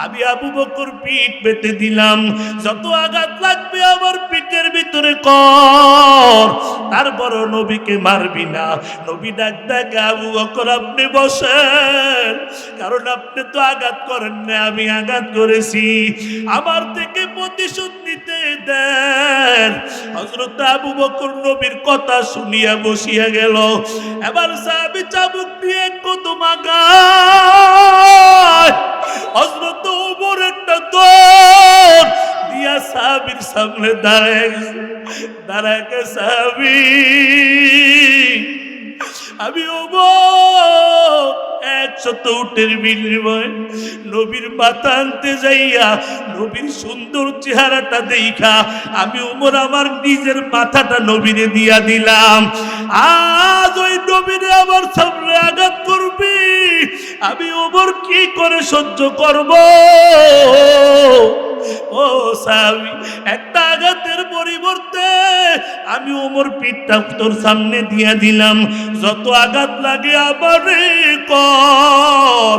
আমি আবু বকর পিঠ পেতে দিলাম, যত আঘাত লাগবে আমার পিঠের ভিতরে কর, তারপরও নবীকে মারবি না। নবী ডাক দেখ, আবু বকর আপনি বসেন, কারণ আপনি তো আঘাত করেন না, আমি আঘাত করেছি, আমার থেকে প্রতিশোধ নিতে দেন। হযরত আবু বকর নবীর কথা শুনিয়া বসিয়া গেল। এবার সাহাবী চাবুক দিয়ে কদম আগায়। হযরত ওমর একটা দৌড় দিয়া সাহাবীর সামনে দাঁড়ায় সাহাবী, আমি ওমর 100 উটের বিনিময়ে নবীর মাথা আনতে যাইয়া নবীর সুন্দর চেহারাটা দেখা আমি ওমর আমার নিজের মাথাটা নবীরে দিয়া দিলাম। আজ ওই নবীরে আমার সামনে আঘাত করবি, আমি ওমর কি করে সহ্য করব? ও সাহাবী, একটা আঘাতের পরিবর্তে আমি ওমর পিঠটা তোর সামনে দিয়া দিলাম, যত আঘাত লাগে আমারে কর,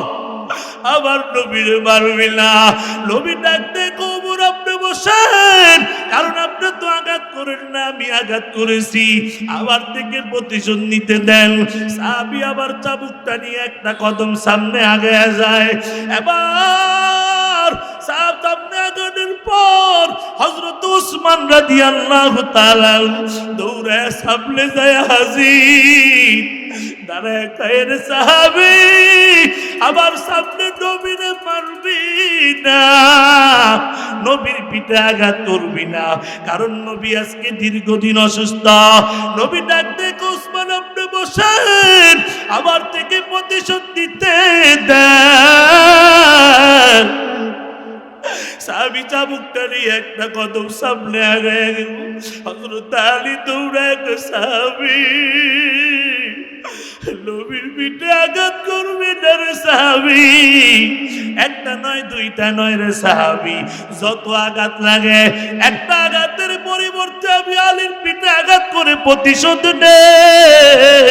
আমার নবীরে মারবি না। নবী ডাক দেখ, ওমর আপনি বসেন, কারণ আপনি তো আঘাত করেন না, আমি আঘাত করেছি, আমার থেকে প্রতিশোধ নিতে দেন। সাহাবী আবার চাবুকটা নিয়ে একটা কদম সামনে আগে যায়। এবার সামনে আগানোর পর হযরত রাদিয়াল্লাহু তাআলা দৌড়ে সামনে যায় হাজির দাঁড়ায় কয়ের সাহাবী আবার সামনে নবীরে মারবি না, নবীর পিঠে আঘাত করবি না, কারণ নবী আজকে দীর্ঘদিন অসুস্থ। নবী ডাক দেখে ওসমান আপনি বসেন, আবার থেকে প্রতিশোধ দিতে দেন। সাহাবী চাবুকটা নিয়ে একটা কদম সামনে আগায় গেল। হযরত আলী দৌড়ায় সাহাবী নবীর পিঠে আঘাত করবে না রে সাহাবী, একটা নয় দুইটা নয় রে সাহাবী, যত আঘাত লাগে একটা আঘাতের পরিবর্তে আমি আলীর পিঠে আঘাত করে প্রতিশোধ নেই।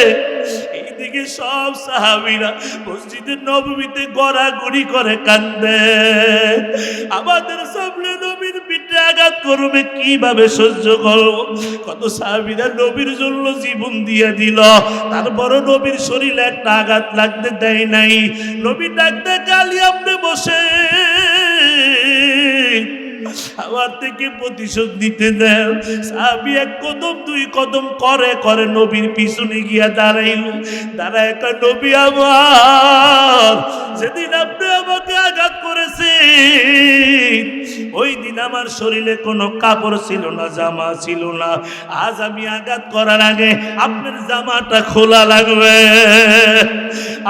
এইদিকে সব সাহাবীরা মসজিদের নববীতে গড়াগড়ি করে কান্দে, আমাদের সামনে নবীর পিঠে আঘাত করবে কিভাবে সহ্য করব। কত সাহাবীরা নবীর জন্য জীবন দিয়ে দিল, তারপরও নবীর শরীরে একটা আঘাত লাগতে দেয় নাই। নবী ডাকতে গালি আপনি বসে আমার থেকে প্রতিশোধ দিতে দেন। সাহাবী এক কদম দুই কদম করে করে নবীর পিছনে গিয়া দাঁড়াইল। দাঁড়ায় কয় নবী আমার, যেদিন আপনি আমাকে আঘাত করেছেন ওই দিন আমার শরীরে কোনো কাপড় ছিল না, জামা ছিল না। আজ আমি আঘাত করার আগে আপনার জামাটা খোলা লাগবে।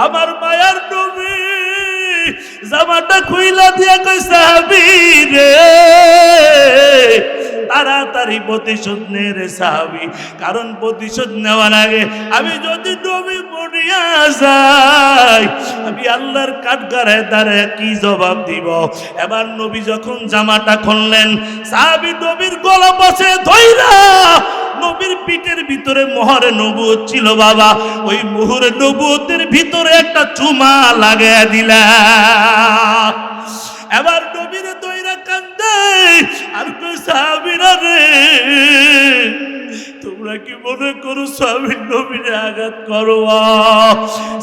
আমার মায়ার নবী জামাটা খুইলা দিয়া কই সাহাবী রে তাড়াতাড়ি প্রতিশোধ নে রে সাহাবী, কারণ প্রতিশোধ নেওয়ার আগে আমি যদি নবী মরিয়া যাই আমি আল্লাহর কাঠগড়ায় দাঁড়ায় কি জবাব দিব। এবার নবী যখন জামাটা খুললেন, সাহাবী নবীর গলা পাশে ধইরা নবীর পিঠের ভিতরে মোহরে নবুয়ত ছিল বাবা, ওই মোহরে নবুয়তের ভিতরে একটা চুমা লাগাইয়া দিলা। এবার নবীরে দইরা কান্দে আর কই সাহাবীরা রে তোমরা কি মনে করো স্বামীর নবীরে আঘাত করো?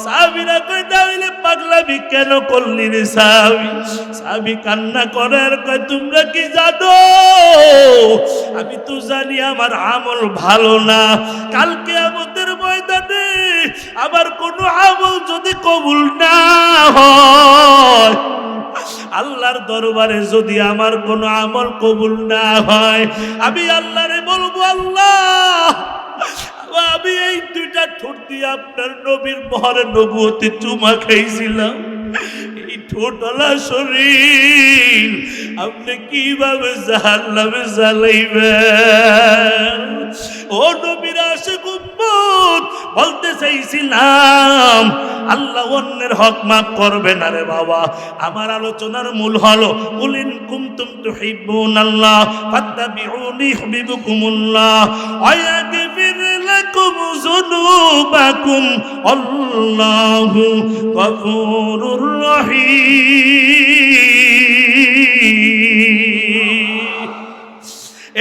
সাহাবীরা কই তাহলে পাগলামি কেন করলি রে সাহাবী? সাহাবী কান্না করে আর কয় তোমরা কি জানো? আমি তো জানি আমার আমল ভালো না, কালকে আমাদের ময়দানে আবার কোনো আমল যদি কবুল না হয়, আল্লাহর দরবারে যদি আমার কোনো আমল কবুল না হয়, আমি আল্লাহরে বলবো আল্লাহ আমি এই দুইটা ঠোঁট দিয়ে আপনার নবীর মোহরে নবুয়তে চুমা খাইছিলাম, এই ঠোঁটওয়ালা শরীর আপনি কিভাবে জাহান্নামে জ্বালাইবেন? ও নবীর আশিক উম্মত, বলতে চাইছিলাম আল্লাহ অন্যের হক মাফ করবে না রে বাবা। আমার আলোচনার মূল হলো কুল ইন কুনতুম তুহিব্বুনাল্লাহ ফাত্তাবিউনি ইউহিব্বুকুমুল্লাহ ওয়া ইয়াগফির লাকুম যুনুবাকুম আল্লাহু গফুরুর রহিম।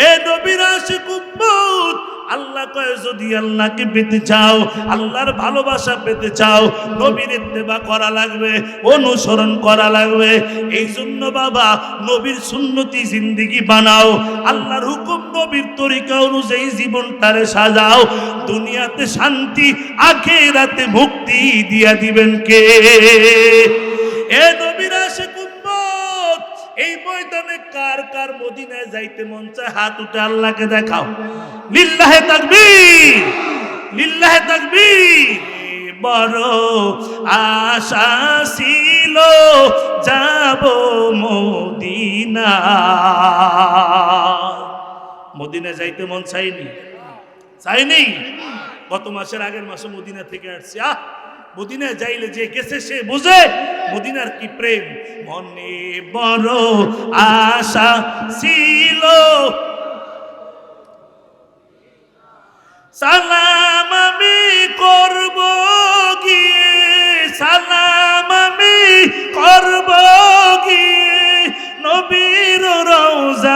এ নবীর আশিক উম্মত, আল্লাহ কয় যদি আল্লাহকে পেতে চাও, আল্লাহর ভালোবাসা পেতে চাও, নবীর ইত্তেবা করা লাগবে, অনুসরণ করা লাগবে। এই জন্য বাবা নবীর সুন্নতি জিন্দেগি বানাও, আল্লাহর হুকুম নবীর তরিকা অনুযায়ী জীবনটারে সাজাও। দুনিয়াতে শান্তি, আখিরাতে মুক্তি দিয়া দিবেন কে? এ নবীর আশিক উম্মত, এই ময়দানে কার কার মদিনায় যাইতে মন চায় হাত উঠে আল্লাহকে দেখাও। লিল্লাহে তাকবীর, লিল্লাহে তাকবীর। বড় আশা ছিল যাব মদিনা, মদিনা যাইতে মন চাইনি, চাইনি। গত মাসের আগের মাসে মদিনা থেকে আসছি। মদিনায় যাইলে যে গেছে সে বুঝে মদিনার কি প্রেম। মনে বড় আশা ছিল সালাম আমি করব গিয়ে, সালাম আমি করব গিয়ে নবীর রওজায়।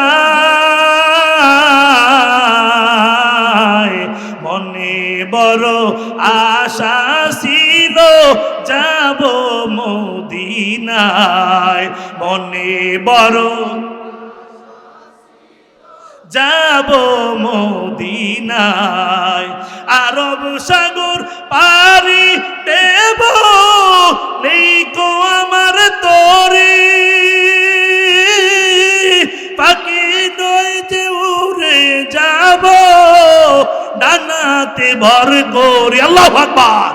মনে বড় আশা ছিল যাব মদিনায়, মনে বড় যাব মদিনায়, আরব সাগর পারি দেব, নেই কো আমার তরি, পাখি নয় যে উড়ে যাব, ডানাতে ভর করি। আল্লাহু আকবার।